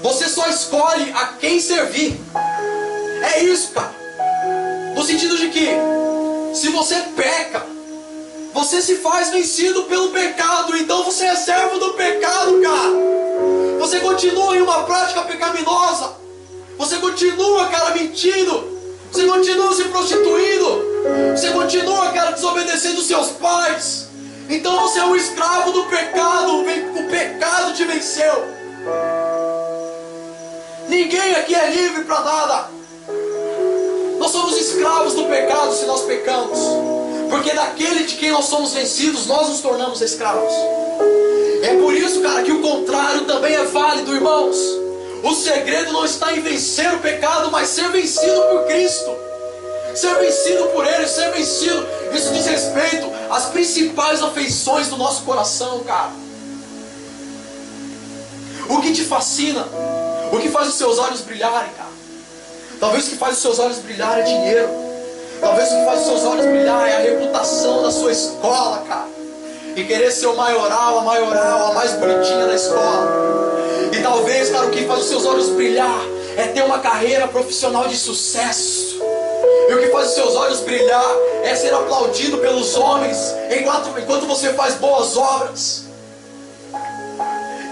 Você só escolhe a quem servir. É isso, cara. No sentido de que, se você peca, você se faz vencido pelo pecado. Então você é servo do pecado, cara. Você continua em uma prática pecaminosa. Você continua, cara, mentindo. Você continua se prostituindo. Você continua, cara, desobedecendo seus pais. Então você é um escravo do pecado. O pecado te venceu. Ninguém aqui é livre para nada. Nós somos escravos do pecado se nós pecamos. Porque daquele de quem nós somos vencidos, nós nos tornamos escravos. É por isso, cara, que o contrário também é válido, irmãos. O segredo não está em vencer o pecado, mas ser vencido por Cristo. Ser vencido por Ele, ser vencido. Isso diz respeito às principais afeições do nosso coração, cara. O que te fascina? O que faz os seus olhos brilharem, cara? Talvez o que faz os seus olhos brilhar é dinheiro. Talvez o que faz os seus olhos brilhar é a reputação da sua escola, cara. E querer ser o maioral, a mais bonitinha da escola. E talvez, cara, o que faz os seus olhos brilhar é ter uma carreira profissional de sucesso. E o que faz os seus olhos brilhar é ser aplaudido pelos homens enquanto você faz boas obras.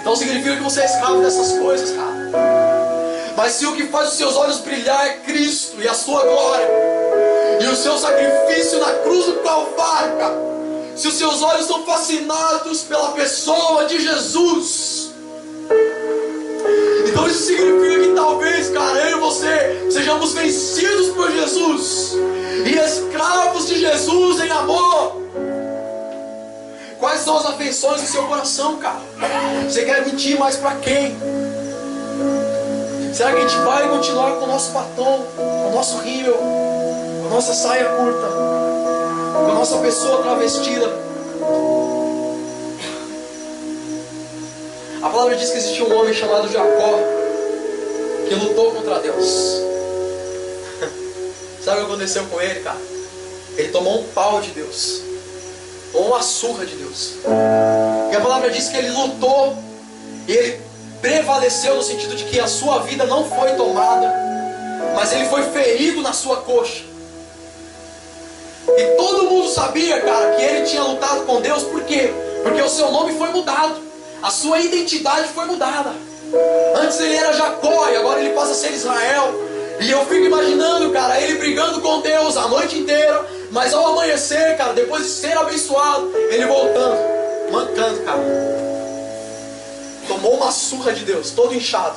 Então significa que você é escravo dessas coisas, cara. Mas se o que faz os seus olhos brilhar é Cristo e a sua glória, e o seu sacrifício na cruz do Calvário, cara, se os seus olhos são fascinados pela pessoa de Jesus, então isso significa que talvez, cara, eu e você sejamos vencidos por Jesus e escravos de Jesus em amor. Quais são as afeições do seu coração, cara? Você quer mentir mais pra quem? Será que a gente vai continuar com o nosso batom, com o nosso rímel, com a nossa saia curta, com a nossa pessoa travestida? A palavra diz que existia um homem chamado Jacó que lutou contra Deus. Sabe o que aconteceu com ele, cara? Ele tomou um pau de Deus, tomou uma surra de Deus. E a palavra diz que ele lutou e ele prevaleceu no sentido de que a sua vida não foi tomada, mas ele foi ferido na sua coxa. E todo mundo sabia, cara, que ele tinha lutado com Deus. Por quê? Porque o seu nome foi mudado, a sua identidade foi mudada. Antes ele era Jacó e agora ele passa a ser Israel. E eu fico imaginando, cara, ele brigando com Deus a noite inteira, mas ao amanhecer, cara, depois de ser abençoado, ele voltando, mancando, cara. Tomou uma surra de Deus, todo inchado,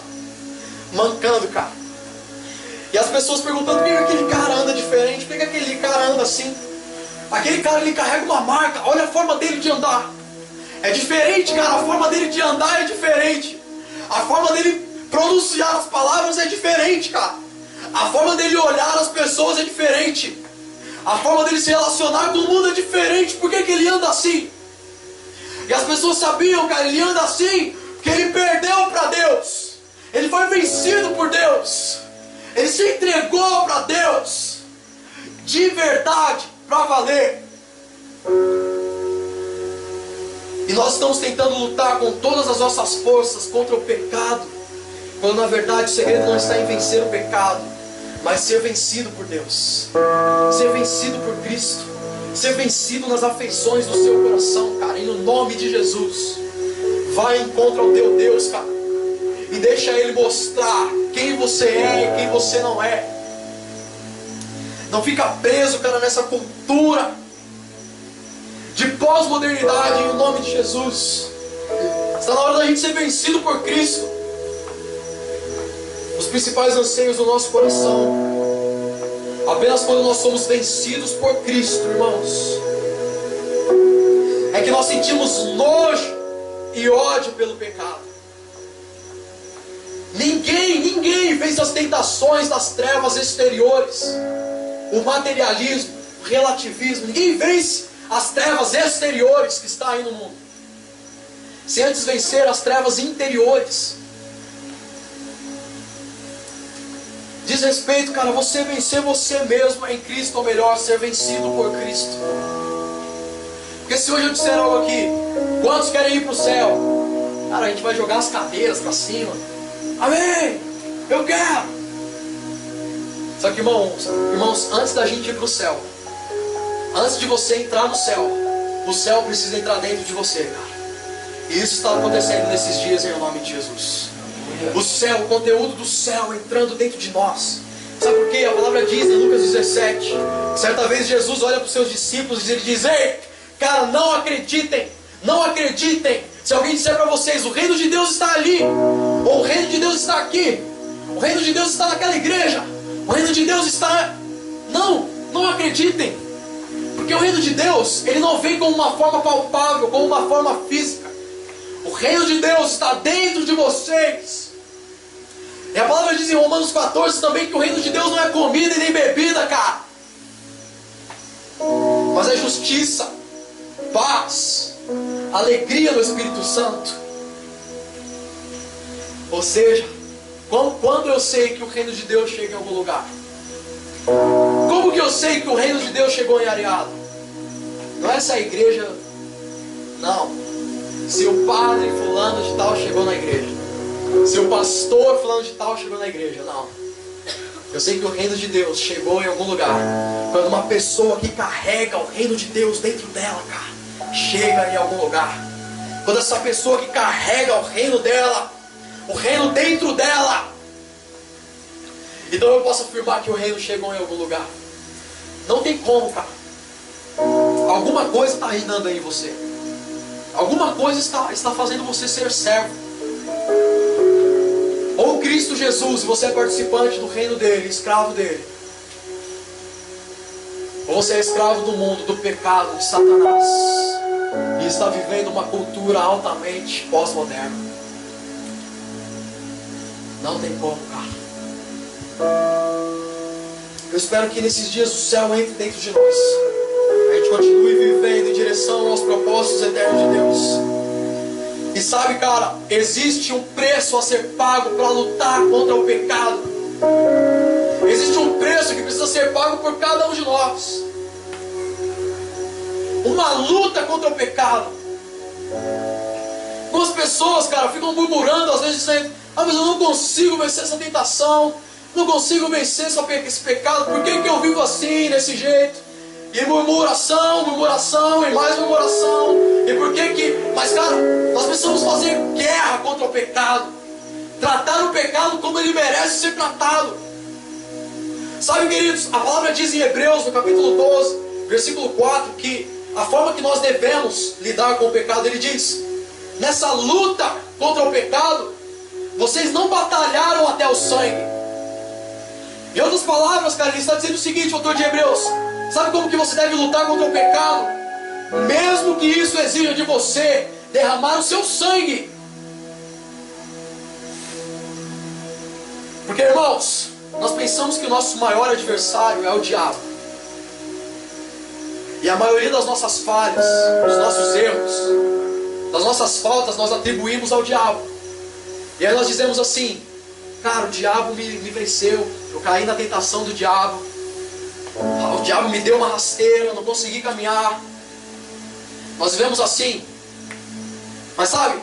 mancando, cara. E as pessoas perguntando: por que aquele cara anda diferente? Por que aquele cara anda assim? Aquele cara, ele carrega uma marca, olha a forma dele de andar. É diferente, cara, a forma dele de andar é diferente. A forma dele pronunciar as palavras é diferente, cara. A forma dele olhar as pessoas é diferente. A forma dele se relacionar com o mundo é diferente. Por que ele anda assim? E as pessoas sabiam, cara, ele anda assim porque ele perdeu para Deus. Ele foi vencido por Deus. Ele se entregou para Deus de verdade, para valer. E nós estamos tentando lutar com todas as nossas forças contra o pecado, quando na verdade o segredo não está em vencer o pecado, mas ser vencido por Deus, ser vencido por Cristo, ser vencido nas afeições do seu coração, cara. E no nome de Jesus, vai em contra o teu Deus, cara, e deixa Ele mostrar quem você é e quem você não é. Não fica preso, cara, nessa cultura de pós-modernidade, em nome de Jesus. Está na hora da gente ser vencido por Cristo. Os principais anseios do nosso coração, apenas quando nós somos vencidos por Cristo, irmãos, é que nós sentimos nojo e ódio pelo pecado. Ninguém vence as tentações das trevas exteriores, o materialismo, o relativismo. Ninguém vence as trevas exteriores que está aí no mundo, se antes vencer as trevas interiores. Diz respeito, cara, você vencer você mesmo em Cristo, ou melhor, ser vencido por Cristo. Porque se hoje eu disser algo aqui: quantos querem ir para o céu? Cara, a gente vai jogar as cadeiras para cima. Amém, eu quero. Só que irmãos, antes da gente ir para o céu, antes de você entrar no céu, o céu precisa entrar dentro de você, cara. E isso está acontecendo nesses dias em nome de Jesus. O céu, o conteúdo do céu entrando dentro de nós. Sabe por quê? A palavra diz em Lucas 17, certa vez Jesus olha para os seus discípulos e ele diz: ei, cara, não acreditem, não acreditem. Se alguém disser para vocês: o reino de Deus está ali, ou o reino de Deus está aqui, o reino de Deus está naquela igreja, o reino de Deus está... Não acreditem. Porque o reino de Deus, ele não vem como uma forma palpável, como uma forma física. O reino de Deus está dentro de vocês. E a palavra diz em Romanos 14 também que o reino de Deus não é comida e nem bebida, cara, mas é justiça, paz, alegria no Espírito Santo. Ou seja, quando eu sei que o reino de Deus chega em algum lugar? Como que eu sei que o reino de Deus chegou em Areado? Não é essa igreja, não. Se o padre fulano de tal chegou na igreja, se o pastor fulano de tal chegou na igreja, não. Eu sei que o reino de Deus chegou em algum lugar quando uma pessoa que carrega o reino de Deus dentro dela, cara, chega em algum lugar. Quando essa pessoa que carrega o reino dela, o reino dentro dela, então eu posso afirmar que o reino chegou em algum lugar. Não tem como, cara. Alguma coisa está reinando aí em você. Alguma coisa está fazendo você ser servo. Ou Cristo Jesus, você é participante do reino dele, escravo dele. Ou você é escravo do mundo, do pecado, de Satanás, e está vivendo uma cultura altamente pós-moderna. Não tem como, cara. Eu espero que nesses dias o céu entre dentro de nós. A gente continue vivendo em direção aos propósitos eternos de Deus. E sabe, cara, existe um preço a ser pago para lutar contra o pecado. Existe um preço que precisa ser pago por cada um de nós. Uma luta contra o pecado. Algumas pessoas, cara, ficam murmurando, às vezes dizendo: ah, mas eu não consigo vencer essa tentação, não consigo vencer esse pecado, por que eu vivo assim, desse jeito? E murmuração, murmuração, e mais murmuração. E por que... Mas, cara, nós precisamos fazer guerra contra o pecado. Tratar o pecado como ele merece ser tratado. Sabe, queridos, a palavra diz em Hebreus, no capítulo 12, versículo 4, que a forma que nós devemos lidar com o pecado, ele diz: nessa luta contra o pecado, vocês não batalharam até o sangue. Em outras palavras, cara, ele está dizendo o seguinte, o autor de Hebreus: sabe como que você deve lutar contra o pecado? Mesmo que isso exija de você derramar o seu sangue. Porque, irmãos, nós pensamos que o nosso maior adversário é o diabo. E a maioria das nossas falhas, dos nossos erros, das nossas faltas, nós atribuímos ao diabo. E aí nós dizemos assim: cara, o diabo me venceu, eu caí na tentação do diabo, o diabo me deu uma rasteira, eu não consegui caminhar. Nós vivemos assim. Mas sabe,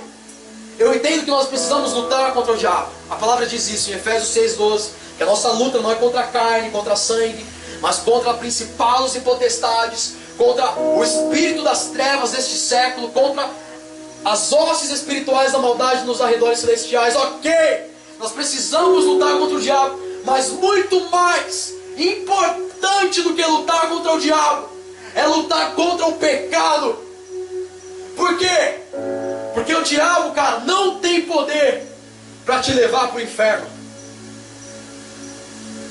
eu entendo que nós precisamos lutar contra o diabo. A palavra diz isso em Efésios 6:12, que a nossa luta não é contra a carne, contra sangue, mas contra principados e potestades, contra o espírito das trevas deste século, contra as hostes espirituais da maldade nos arredores celestiais. Ok, nós precisamos lutar contra o diabo, mas muito mais importante do que lutar contra o diabo é lutar contra o pecado. Por quê? Porque o diabo, cara, não tem poder para te levar para o inferno.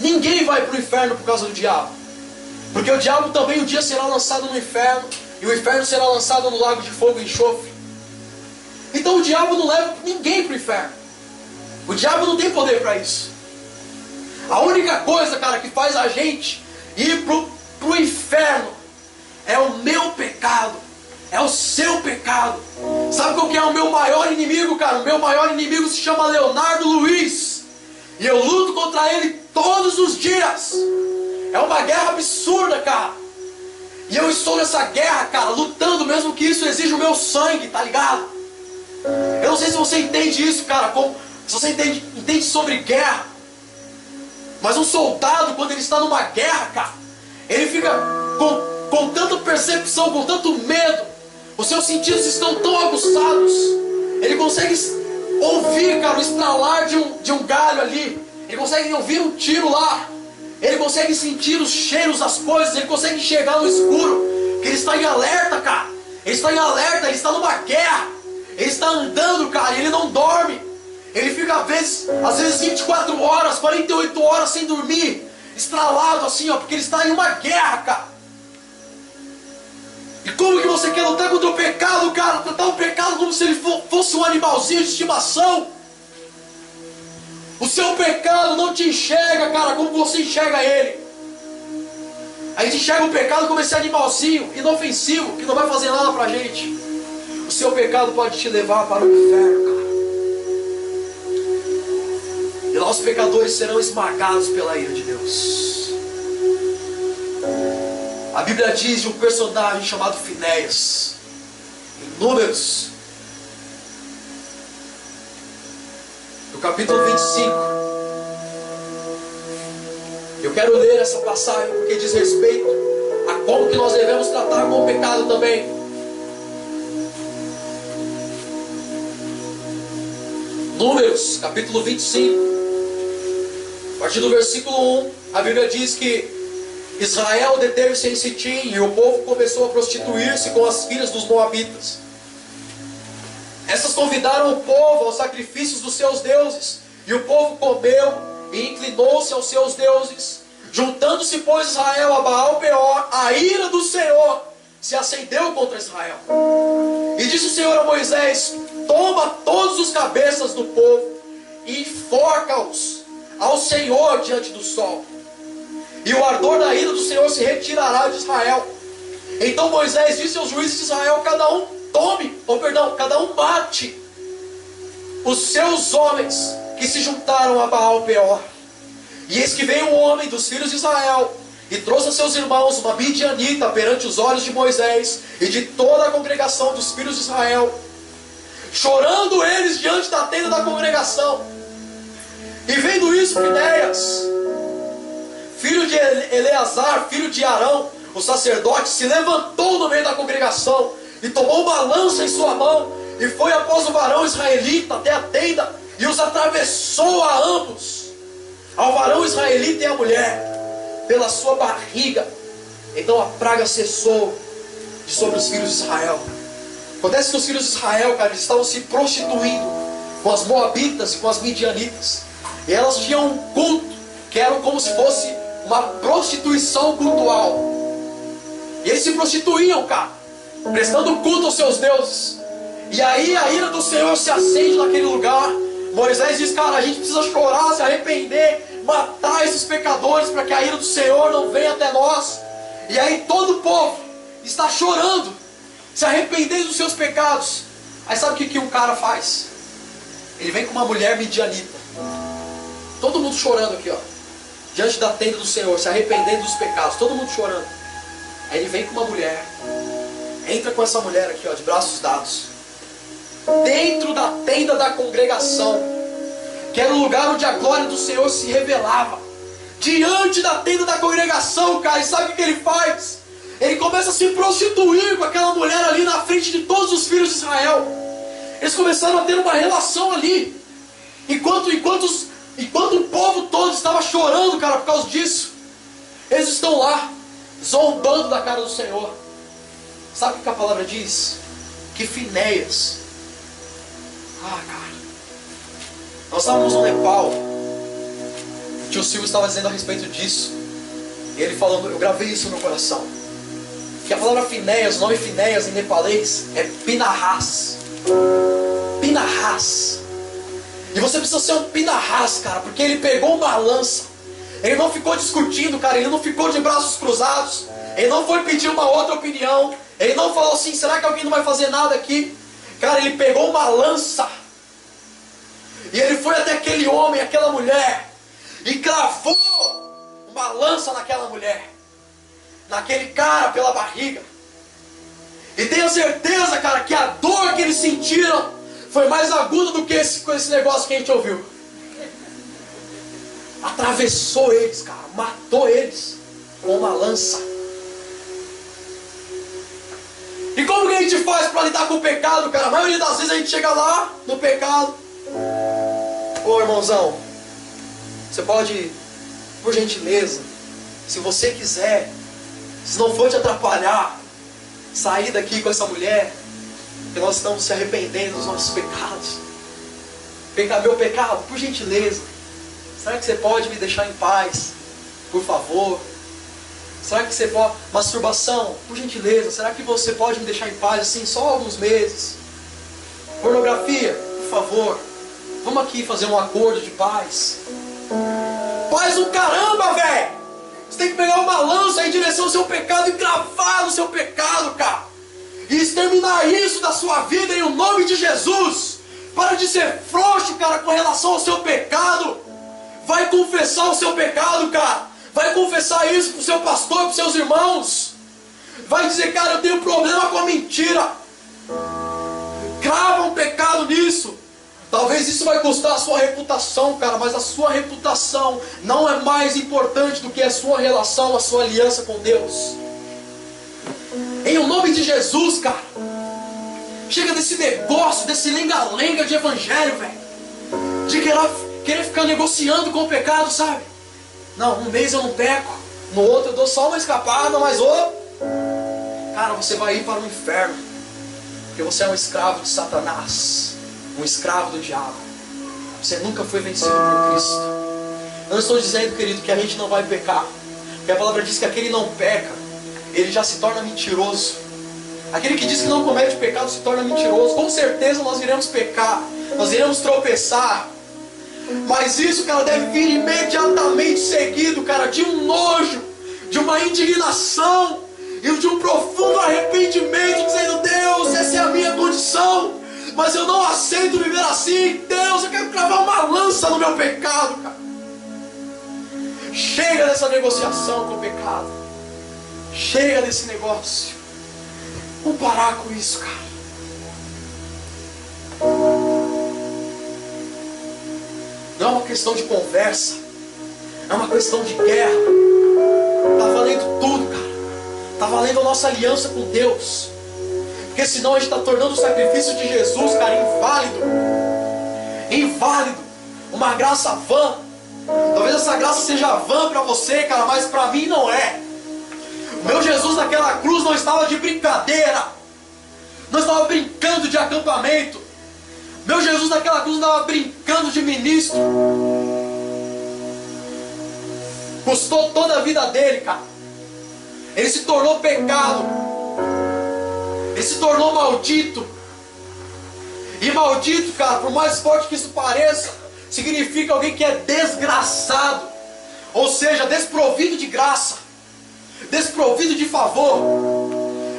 Ninguém vai para o inferno por causa do diabo. Porque o diabo também um dia será lançado no inferno, e o inferno será lançado no lago de fogo e enxofre. Então o diabo não leva ninguém para o inferno. O diabo não tem poder para isso. A única coisa, cara, que faz a gente ir pro inferno é o meu pecado, é o seu pecado. Sabe qual que é o meu maior inimigo, cara? O meu maior inimigo se chama Leonardo Luiz, e eu luto contra ele todos os dias. É uma guerra absurda, cara. E eu estou nessa guerra, cara, lutando, mesmo que isso exija o meu sangue, tá ligado? Eu não sei se você entende isso, cara, se você entende sobre guerra. Mas um soldado, quando ele está numa guerra, cara, ele fica com tanta percepção, com tanto medo, os seus sentidos estão tão aguçados, ele consegue ouvir, cara, o estralar de um galho ali, ele consegue ouvir um tiro lá, ele consegue sentir os cheiros das coisas, ele consegue enxergar no escuro, porque ele está em alerta, cara, ele está em alerta, ele está numa guerra, ele está andando, cara, e ele não dorme. Ele fica às vezes 24 horas, 48 horas sem dormir, estralado assim, ó, porque ele está em uma guerra, cara. E como que você quer lutar contra o pecado, cara? Tratar o pecado como se ele fosse um animalzinho de estimação. O seu pecado não te enxerga, cara, como você enxerga ele. A gente enxerga o pecado como esse animalzinho inofensivo, que não vai fazer nada pra gente. O seu pecado pode te levar para o inferno, cara. nós pecadores serão esmagados pela ira de Deus. A Bíblia diz de um personagem chamado Finéias, em Números, no capítulo 25. Eu quero ler essa passagem porque diz respeito a como que nós devemos tratar com o pecado também. Números, capítulo 25, a partir do versículo 1, a Bíblia diz que Israel deteve-se em Sitim e o povo começou a prostituir-se com as filhas dos moabitas. Essas convidaram o povo aos sacrifícios dos seus deuses, e o povo comeu e inclinou-se aos seus deuses. Juntando-se, pois, Israel a Baal-peor, a ira do Senhor se acendeu contra Israel. E disse o Senhor a Moisés: toma todos os cabeças do povo e enforca-os ao Senhor diante do sol, e o ardor da ira do Senhor se retirará de Israel. Então Moisés disse aos juízes de Israel: cada um mate os seus homens que se juntaram a Baal-peor. E eis que veio um homem dos filhos de Israel e trouxe a seus irmãos uma midianita perante os olhos de Moisés e de toda a congregação dos filhos de Israel, chorando eles diante da tenda da congregação. E vendo isso, Finéias, filho de Eleazar, filho de Arão, o sacerdote, se levantou no meio da congregação e tomou uma lança em sua mão e foi após o varão israelita até a tenda e os atravessou a ambos, ao varão israelita e à mulher, pela sua barriga. Então a praga cessou de sobre os filhos de Israel. Acontece que os filhos de Israel, cara, eles estavam se prostituindo com as moabitas e com as midianitas, e elas tinham um culto que era como se fosse uma prostituição cultual. E eles se prostituíam, cara, prestando culto aos seus deuses. E aí a ira do Senhor se acende naquele lugar. Moisés diz: cara, a gente precisa chorar, se arrepender, matar esses pecadores para que a ira do Senhor não venha até nós. E aí todo o povo está chorando, se arrependendo dos seus pecados. Aí sabe o que um cara faz? Ele vem com uma mulher midianita, todo mundo chorando aqui, ó, diante da tenda do Senhor, se arrependendo dos pecados, todo mundo chorando. Aí ele vem com uma mulher, entra com essa mulher aqui, ó, de braços dados, dentro da tenda da congregação, que era o lugar onde a glória do Senhor se revelava, diante da tenda da congregação, cara. E sabe o que ele faz? Ele começa a se prostituir com aquela mulher ali na frente de todos os filhos de Israel. Eles começaram a ter uma relação ali, enquanto o povo todo estava chorando, cara, por causa disso. Eles estão lá, zombando da cara do Senhor. Sabe o que a palavra diz? Que Finéias, cara, nós estávamos no Nepal, o tio Silvio estava dizendo a respeito disso, e ele falando, eu gravei isso no meu coração, que a palavra Finéias, o nome Finéias em nepalês é Pinahas. Pinahas. E você precisa ser um Pinahas, cara, porque ele pegou uma lança. Ele não ficou discutindo, cara, ele não ficou de braços cruzados, ele não foi pedir uma outra opinião, ele não falou assim: será que alguém não vai fazer nada aqui? Cara, ele pegou uma lança e ele foi até aquele homem, aquela mulher, e cravou uma lança naquela mulher, naquele cara, pela barriga. E tenha certeza, cara, que a dor que eles sentiram foi mais aguda do que esse negócio que a gente ouviu. Atravessou eles, cara, matou eles com uma lança. E como que a gente faz para lidar com o pecado, cara? A maioria das vezes a gente chega lá no pecado. Ô irmãozão, você pode, por gentileza, se você quiser, se não for te atrapalhar, sair daqui com essa mulher, que nós estamos se arrependendo dos nossos pecados. Meu pecado, por gentileza, será que você pode me deixar em paz, por favor? Será que você pode... Masturbação, por gentileza, será que você pode me deixar em paz assim, só alguns meses? Pornografia, por favor, vamos aqui fazer um acordo de paz. Paz do caramba, velho! Você tem que pegar uma lança em direção ao seu pecado e cravar no seu pecado, cara. E exterminar isso da sua vida em o nome de Jesus. Para de ser frouxo, cara, com relação ao seu pecado. vai confessar o seu pecado, cara. Vai confessar isso pro seu pastor, pros seus irmãos. Vai dizer, cara, eu tenho problema com a mentira. Crava um pecado nisso. Talvez isso vai custar a sua reputação, cara, mas a sua reputação não é mais importante do que a sua relação, a sua aliança com Deus. Em o nome de Jesus, cara, chega desse negócio, desse lenga-lenga de evangelho, velho, de querer ficar negociando com o pecado, sabe? Não, um mês eu não peco, no outro eu dou só uma escapada, mas cara, você vai ir para o inferno, porque você é um escravo de Satanás, um escravo do diabo. Você nunca foi vencido por Cristo. Eu não estou dizendo, querido, que a gente não vai pecar, porque a palavra diz que aquele não peca, ele já se torna mentiroso. Aquele que diz que não comete pecado se torna mentiroso. Com certeza nós iremos pecar, nós iremos tropeçar, mas isso, cara, deve vir imediatamente seguido, cara, de um nojo, de uma indignação e de um profundo arrependimento, dizendo, Deus, essa é a minha condição, mas eu não aceito viver assim. Deus, eu quero cravar uma lança no meu pecado, cara. Chega dessa negociação com o pecado. Chega desse negócio. Vamos parar com isso, cara. Não é uma questão de conversa, é uma questão de guerra. Está valendo tudo, cara. Está valendo a nossa aliança com Deus. Porque senão a gente está tornando o sacrifício de Jesus, cara, inválido. Inválido. Uma graça vã. Talvez essa graça seja vã para você, cara, mas para mim não é. O meu Jesus naquela cruz não estava de brincadeira. Não estava brincando de acampamento. Meu Jesus naquela cruz não estava brincando de ministro. Custou toda a vida dele, cara. Ele se tornou pecado. Ele se tornou maldito. E maldito, cara, por mais forte que isso pareça, significa alguém que é desgraçado. Ou seja, desprovido de graça, desprovido de favor.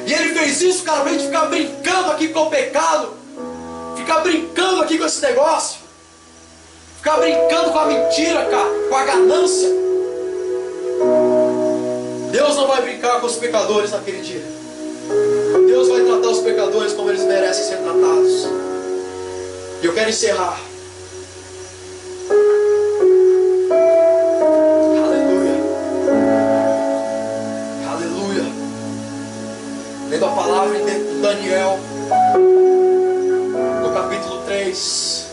E ele fez isso, cara, pra gente ficar brincando aqui com o pecado, ficar brincando aqui com esse negócio, ficar brincando com a mentira, cara, com a ganância. Deus não vai brincar com os pecadores naquele dia. Deus vai tratar os pecadores como eles merecem ser tratados. E eu quero encerrar. Aleluia. Aleluia. Lendo a palavra em Daniel, no capítulo 3.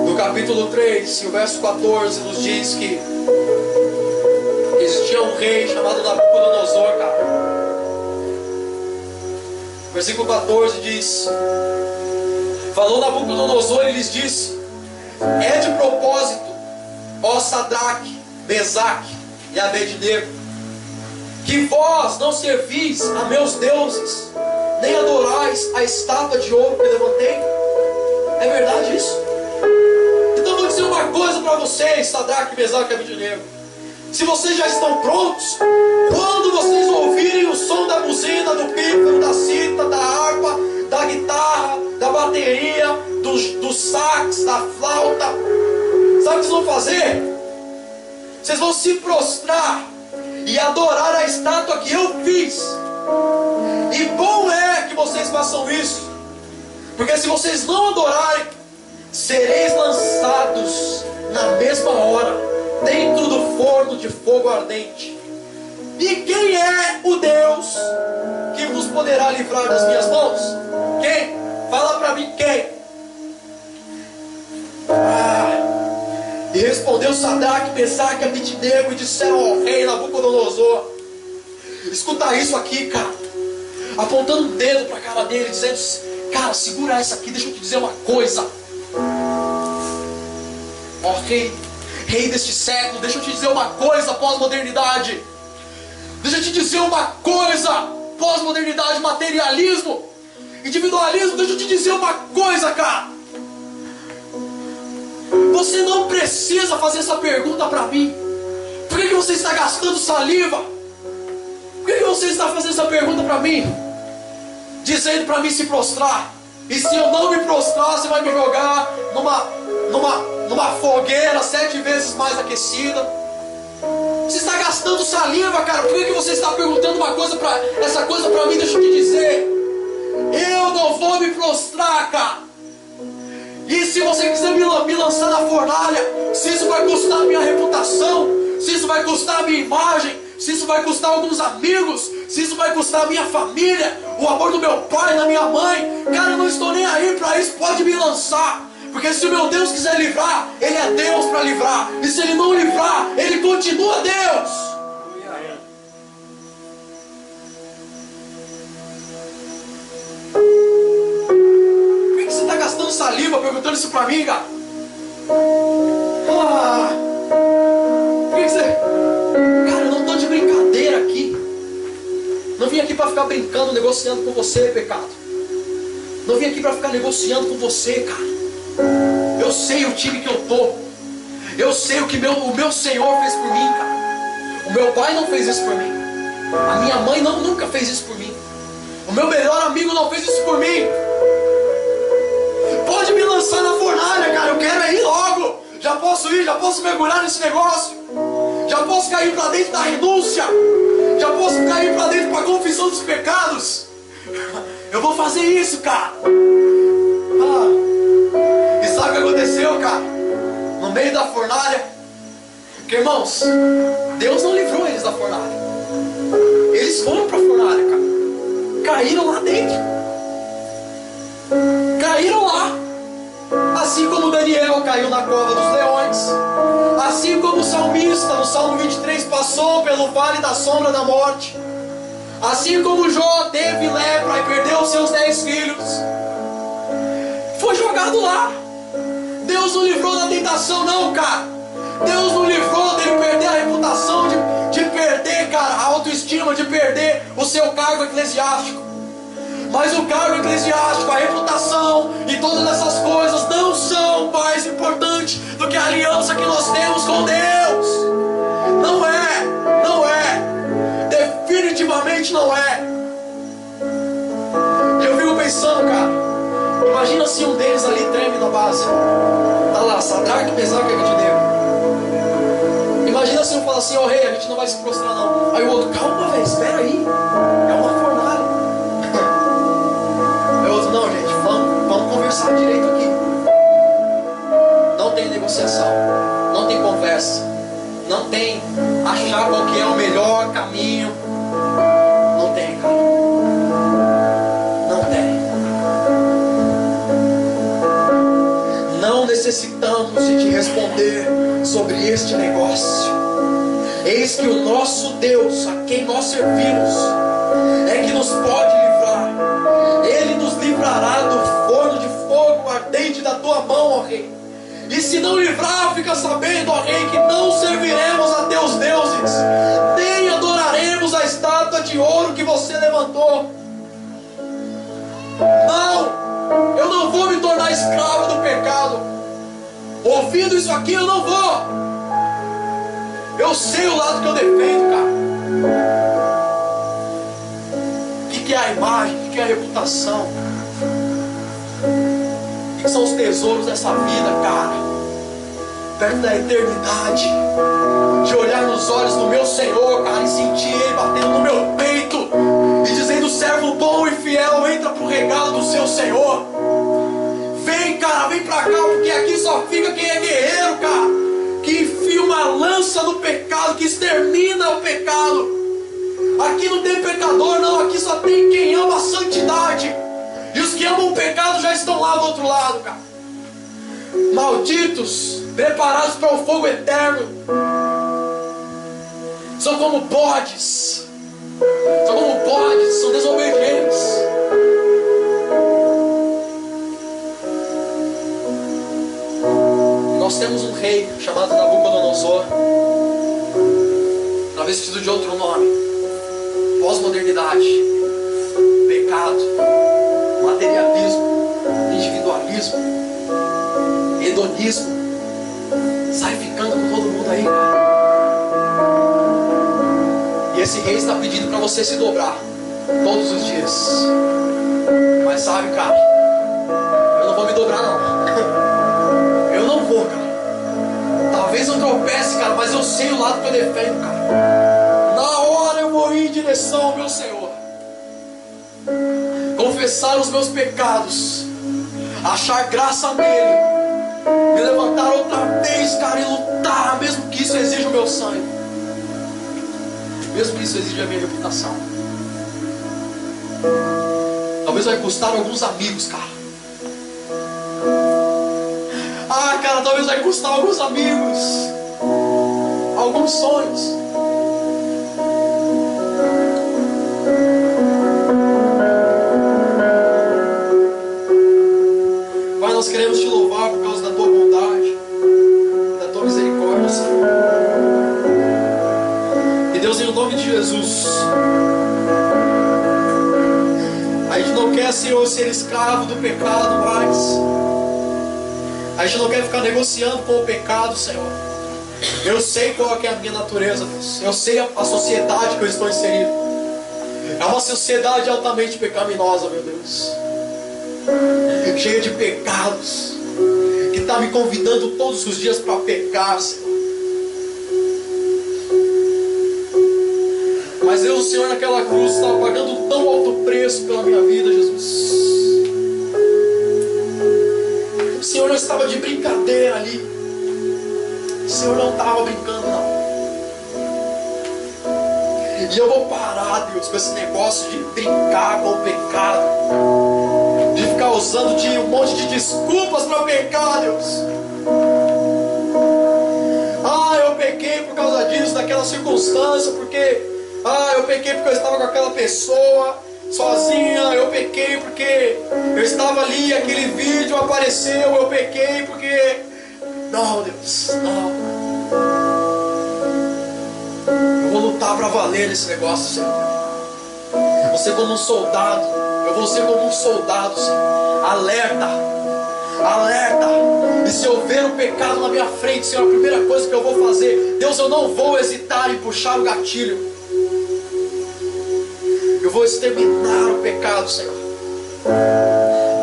No capítulo 3, e o verso 14 nos diz que existia um rei chamado Nabucodonosor, cara. Versículo 14 diz: falou Nabucodonosor e lhes disse: é de propósito, ó Sadraque, Mesaque e Abednego, que vós não servis a meus deuses, nem adorais a estátua de ouro que levantei? É verdade isso? Então vou dizer uma coisa para vocês, Sadraque, Mesaque e Abednego. Se vocês já estão prontos, quando vocês ouvirem o som da buzina, do pífaro, da cita, da harpa, da guitarra, da bateria, do sax, da flauta, sabe o que vocês vão fazer? Vocês vão se prostrar e adorar a estátua que eu fiz. E bom é que vocês façam isso, porque se vocês não adorarem, sereis lançados na mesma hora dentro do forno de fogo ardente. E quem é o Deus que vos poderá livrar das minhas mãos? Quem? Fala para mim quem? E respondeu Sadraque, Mesaque e Abednego e disseram ao rei Nabucodonosor. Escuta isso aqui, cara. Apontando o dedo para a cara dele, dizendo: cara, segura essa aqui, deixa eu te dizer uma coisa. Ó rei deste século, deixa eu te dizer uma coisa, pós-modernidade. Deixa eu te dizer uma coisa, pós-modernidade, materialismo, individualismo. Deixa eu te dizer uma coisa, cara. Você não precisa fazer essa pergunta para mim. Por que você está gastando saliva? Por que você está fazendo essa pergunta para mim? Dizendo para mim se prostrar. E se eu não me prostrar, você vai me jogar numa fogueira 7 vezes mais aquecida. Você está gastando saliva, cara. Por que você está perguntando essa coisa para mim? Deixa eu te dizer. Eu não vou me prostrar, cara. E se você quiser me lançar na fornalha, se isso vai custar a minha reputação, se isso vai custar a minha imagem, se isso vai custar alguns amigos, se isso vai custar a minha família, o amor do meu pai, da minha mãe, cara, eu não estou nem aí para isso, pode me lançar. Porque se o meu Deus quiser livrar, Ele é Deus para livrar. E se Ele não livrar, Ele continua Deus. Por que você está gastando saliva perguntando isso para mim, cara? Por que você... Cara, eu não estou de brincadeira aqui. Não vim aqui para ficar brincando, negociando com você, pecado. Não vim aqui para ficar negociando com você, cara. Eu sei o time que eu tô. Eu sei o que o meu Senhor fez por mim, cara. O meu pai não fez isso por mim. A minha mãe nunca fez isso por mim. O meu melhor amigo não fez isso por mim. Pode me lançar na fornalha, cara. Eu quero é ir logo. Já posso ir, já posso mergulhar nesse negócio. Já posso cair para dentro da renúncia. Já posso cair para dentro para a confissão dos pecados. Eu vou fazer isso, cara. E sabe o que aconteceu, cara? No meio da fornalha. Porque, irmãos, Deus não livrou eles da fornalha. Eles foram para a fornalha, cara. Caíram lá dentro. Caíram lá. Assim como Daniel caiu na cova dos leões. Assim como o salmista, no Salmo 23, passou pelo vale da sombra da morte. Assim como Jó teve lepra e perdeu os seus 10 filhos. Foi jogado lá. Deus não livrou da tentação não, cara. Deus não livrou dele perder a reputação, de perder, cara, a autoestima, de perder o seu cargo eclesiástico. Mas o cargo eclesiástico, a reputação e todas essas coisas não são mais importantes do que a aliança que nós temos com Deus. Não é, não é. Definitivamente não é. E eu fico pensando, cara. Imagina se um deles ali treme na base. Tá lá, Sadraque, Mesaque e Abednego. Imagina se um fala assim, rei, a gente não vai se prostrar não. Aí o outro, calma, velho, espera aí. É uma fornalha. Aí o outro, não, gente, vamos conversar direito aqui. Não tem negociação. Não tem conversa. Não tem achar qual que é o melhor caminho. Não tem, cara. Não tem. Não necessitamos de te responder sobre este negócio. Eis que o nosso Deus, a quem nós servimos, é que nos pode livrar. Ele nos livrará do forno de fogo ardente da tua mão, ó rei. E se não livrar, fica sabendo, ó rei, que não serviremos a teus deuses, nem adoraremos a estátua de ouro que você levantou. Não, eu não vou me tornar escravo do pecado. Ouvindo isso aqui, eu não vou. Eu sei o lado que eu defendo, cara. O que é a imagem? O que é a reputação? O que são os tesouros dessa vida, cara? Perto da eternidade. De olhar nos olhos do meu Senhor, cara, e sentir Ele batendo no meu peito e dizendo, servo bom e fiel, entra pro regalo do seu Senhor. Vem, cara, vem pra cá, porque aqui só fica quem é guerreiro, cara. Que enfia uma lança no pecado, que extermina o pecado. Aqui não tem pecador, não. Aqui só tem quem ama a santidade. E os que amam o pecado já estão lá do outro lado, cara. Malditos, preparados para o fogo eterno. São como bodes. São como bodes, são desobedientes. Nós temos um rei chamado Nabucodonosor, travestido de outro nome. Pós-modernidade, pecado, materialismo, individualismo, hedonismo. Sai ficando com todo mundo aí, cara. E esse rei está pedindo para você se dobrar todos os dias. Mas sabe, cara, vou me dobrar não. Eu não vou, cara. Talvez eu tropece, cara, mas eu sei o lado que eu defendo, cara. Na hora eu vou ir em direção ao meu Senhor. Confessar os meus pecados. Achar graça nele. Me levantar outra vez, cara, e lutar. Mesmo que isso exija o meu sangue. Mesmo que isso exija a minha reputação. Talvez vai custar alguns amigos, cara. Ah, cara, talvez vai custar alguns amigos. Alguns sonhos. Pai, nós queremos te louvar por causa da tua bondade, da tua misericórdia, Senhor. E Deus, em nome de Jesus, a gente não quer, Senhor, ser escravo do pecado mais. A gente não quer ficar negociando com o pecado, Senhor. Eu sei qual é a minha natureza, Deus. Eu sei a sociedade que eu estou inserido. É uma sociedade altamente pecaminosa, meu Deus. Cheia de pecados. Que está me convidando todos os dias para pecar, Senhor. Mas Deus, o Senhor naquela cruz estava pagando um tão alto preço pela minha vida, Jesus. O Senhor não estava de brincadeira ali. O Senhor não estava brincando, não. E eu vou parar, Deus, com esse negócio de brincar com o pecado. De ficar usando de um monte de desculpas para pecar, Deus. Ah, eu pequei por causa disso, daquela circunstância, porque... Ah, eu pequei porque eu estava com aquela pessoa sozinha. Eu pequei porque eu estava ali e aquele vídeo apareceu. Eu pequei porque... Não, Deus, não. Eu vou lutar para valer nesse negócio, Senhor. Você como um soldado. Eu vou ser como um soldado, Senhor. Alerta. Alerta. E se eu ver o pecado na minha frente, Senhor, a primeira coisa que eu vou fazer, Deus, eu não vou hesitar em puxar o gatilho. Eu vou exterminar o pecado, Senhor.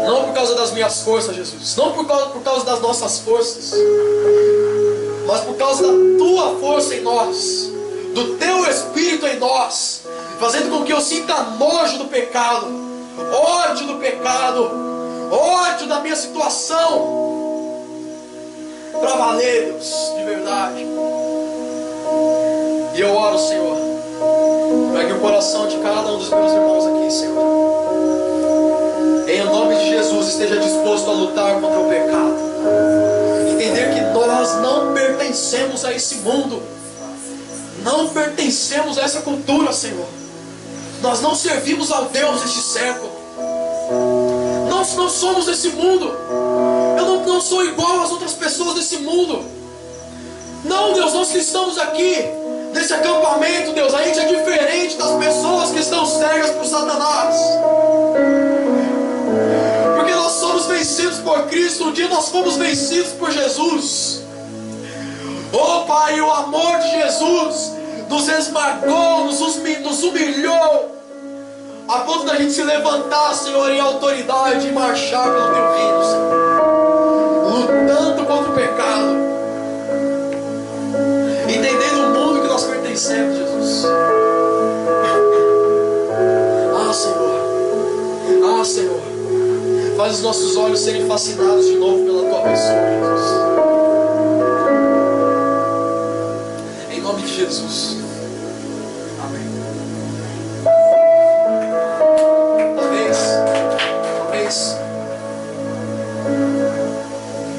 Não por causa das minhas forças, Jesus. Não por causa das nossas forças. Mas por causa da tua força em nós. Do teu Espírito em nós. Fazendo com que eu sinta nojo do pecado. Ódio do pecado. Ódio da minha situação. Para valer, Deus. De verdade. E eu oro, Senhor, para que o coração de cada um dos meus irmãos aqui, Senhor, em nome de Jesus, esteja disposto a lutar contra o pecado. Entender que nós não pertencemos a esse mundo. Não pertencemos a essa cultura, Senhor. Nós não servimos ao Deus deste século. Nós não somos desse mundo. Eu não sou igual às outras pessoas desse mundo. Não, Deus, nós que estamos aqui nesse acampamento, Deus, a gente é diferente das pessoas que estão cegas por Satanás. Porque nós somos vencidos por Cristo. Um dia nós fomos vencidos por Jesus. Oh Pai, o amor de Jesus nos esmagou, nos humilhou, a ponto da gente se levantar, Senhor, em autoridade e marchar pelo teu reino, Senhor, lutando contra o pecado, entendendo o mundo que nós pertencemos, Jesus. Ah, Senhor, faz os nossos olhos serem fascinados de novo pela tua pessoa, Jesus. Em nome de Jesus. Amém.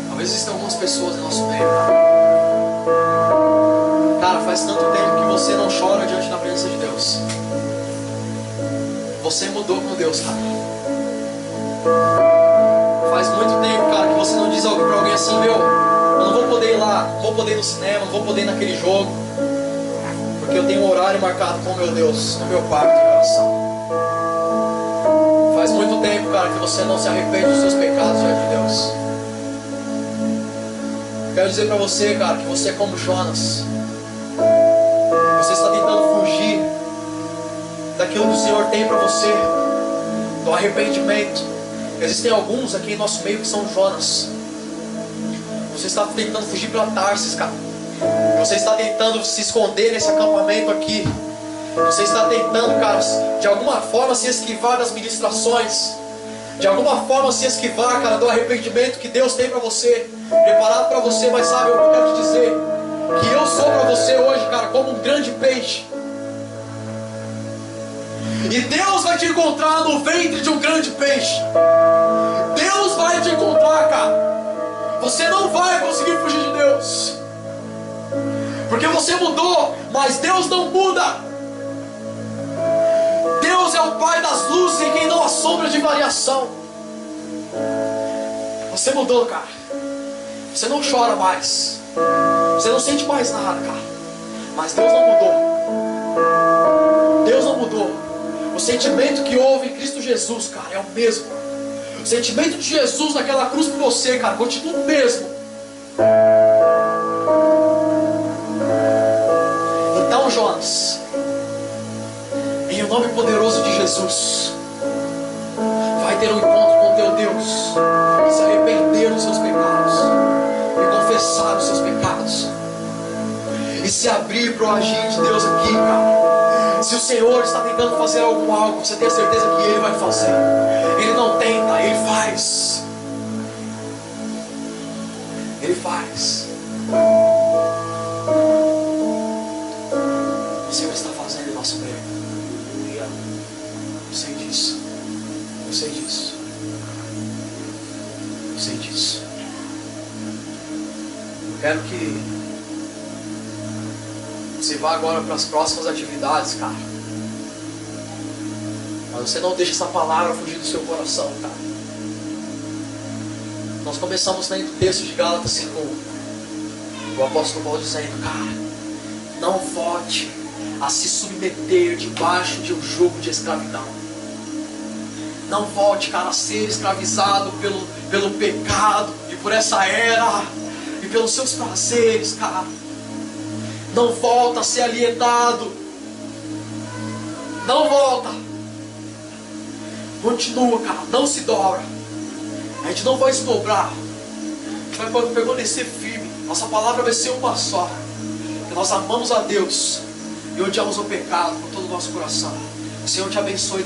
Talvez existam algumas pessoas no nosso meio. Cara, faz tanto tempo que você não chora diante da presença de Deus. Você mudou com Deus, cara. Faz muito tempo, cara, que você não diz algo pra alguém assim: meu, eu não vou poder ir lá, não vou poder ir no cinema, não vou poder ir naquele jogo, porque eu tenho um horário marcado com meu Deus no meu quarto de oração. Faz muito tempo, cara, que você não se arrepende dos seus pecados diante de Deus. Quero dizer pra você, cara, que você é como Jonas. Você está tentando fugir daquilo que o Senhor tem pra você, do arrependimento. Existem alguns aqui em nosso meio que são Jonas. Você está tentando fugir para Tarsis, cara. Você está tentando se esconder nesse acampamento aqui. Você está tentando, cara, de alguma forma se esquivar das ministrações. De alguma forma se esquivar, cara, do arrependimento que Deus tem para você, preparado para você. Mas sabe, eu quero te dizer que eu sou para você hoje, cara, como um grande peixe. E Deus vai te encontrar no ventre de um grande peixe. Deus vai te encontrar, cara. Você não vai conseguir fugir de Deus, porque você mudou, mas Deus não muda. Deus é o Pai das luzes, em quem não há sombra de variação. Você mudou, cara. Você não chora mais. Você não sente mais nada, cara. Mas Deus não mudou. Deus não mudou. O sentimento que houve em Cristo Jesus, cara, é o mesmo. O sentimento de Jesus naquela cruz por você, cara, continua o mesmo. Então, Jonas, em o nome poderoso de Jesus, vai ter um encontro com teu Deus e se arrepender dos seus pecados e confessar os seus pecados e se abrir para o agir de Deus aqui, cara. Se o Senhor está tentando fazer algo, você tem a certeza que Ele vai fazer. Ele não tenta, Ele faz. Ele faz. O Senhor está fazendo em nosso meio. Eu sei disso. Eu sei disso. Eu sei disso. Eu quero que você vá agora para as próximas atividades, cara. Mas você não deixa essa palavra fugir do seu coração, cara. Nós começamos lendo o texto de Gálatas 5. O apóstolo Paulo dizendo, cara, não volte a se submeter debaixo de um jugo de escravidão. Não volte, cara, a ser escravizado pelo pecado e por essa era e pelos seus prazeres, cara. Não volta a ser alienado. Não volta. Continua, cara. Não se dobra. A gente não vai se dobrar. A gente vai permanecer firme. Nossa palavra vai ser uma só. Porque nós amamos a Deus e odiamos o pecado com todo o nosso coração. O Senhor te abençoe.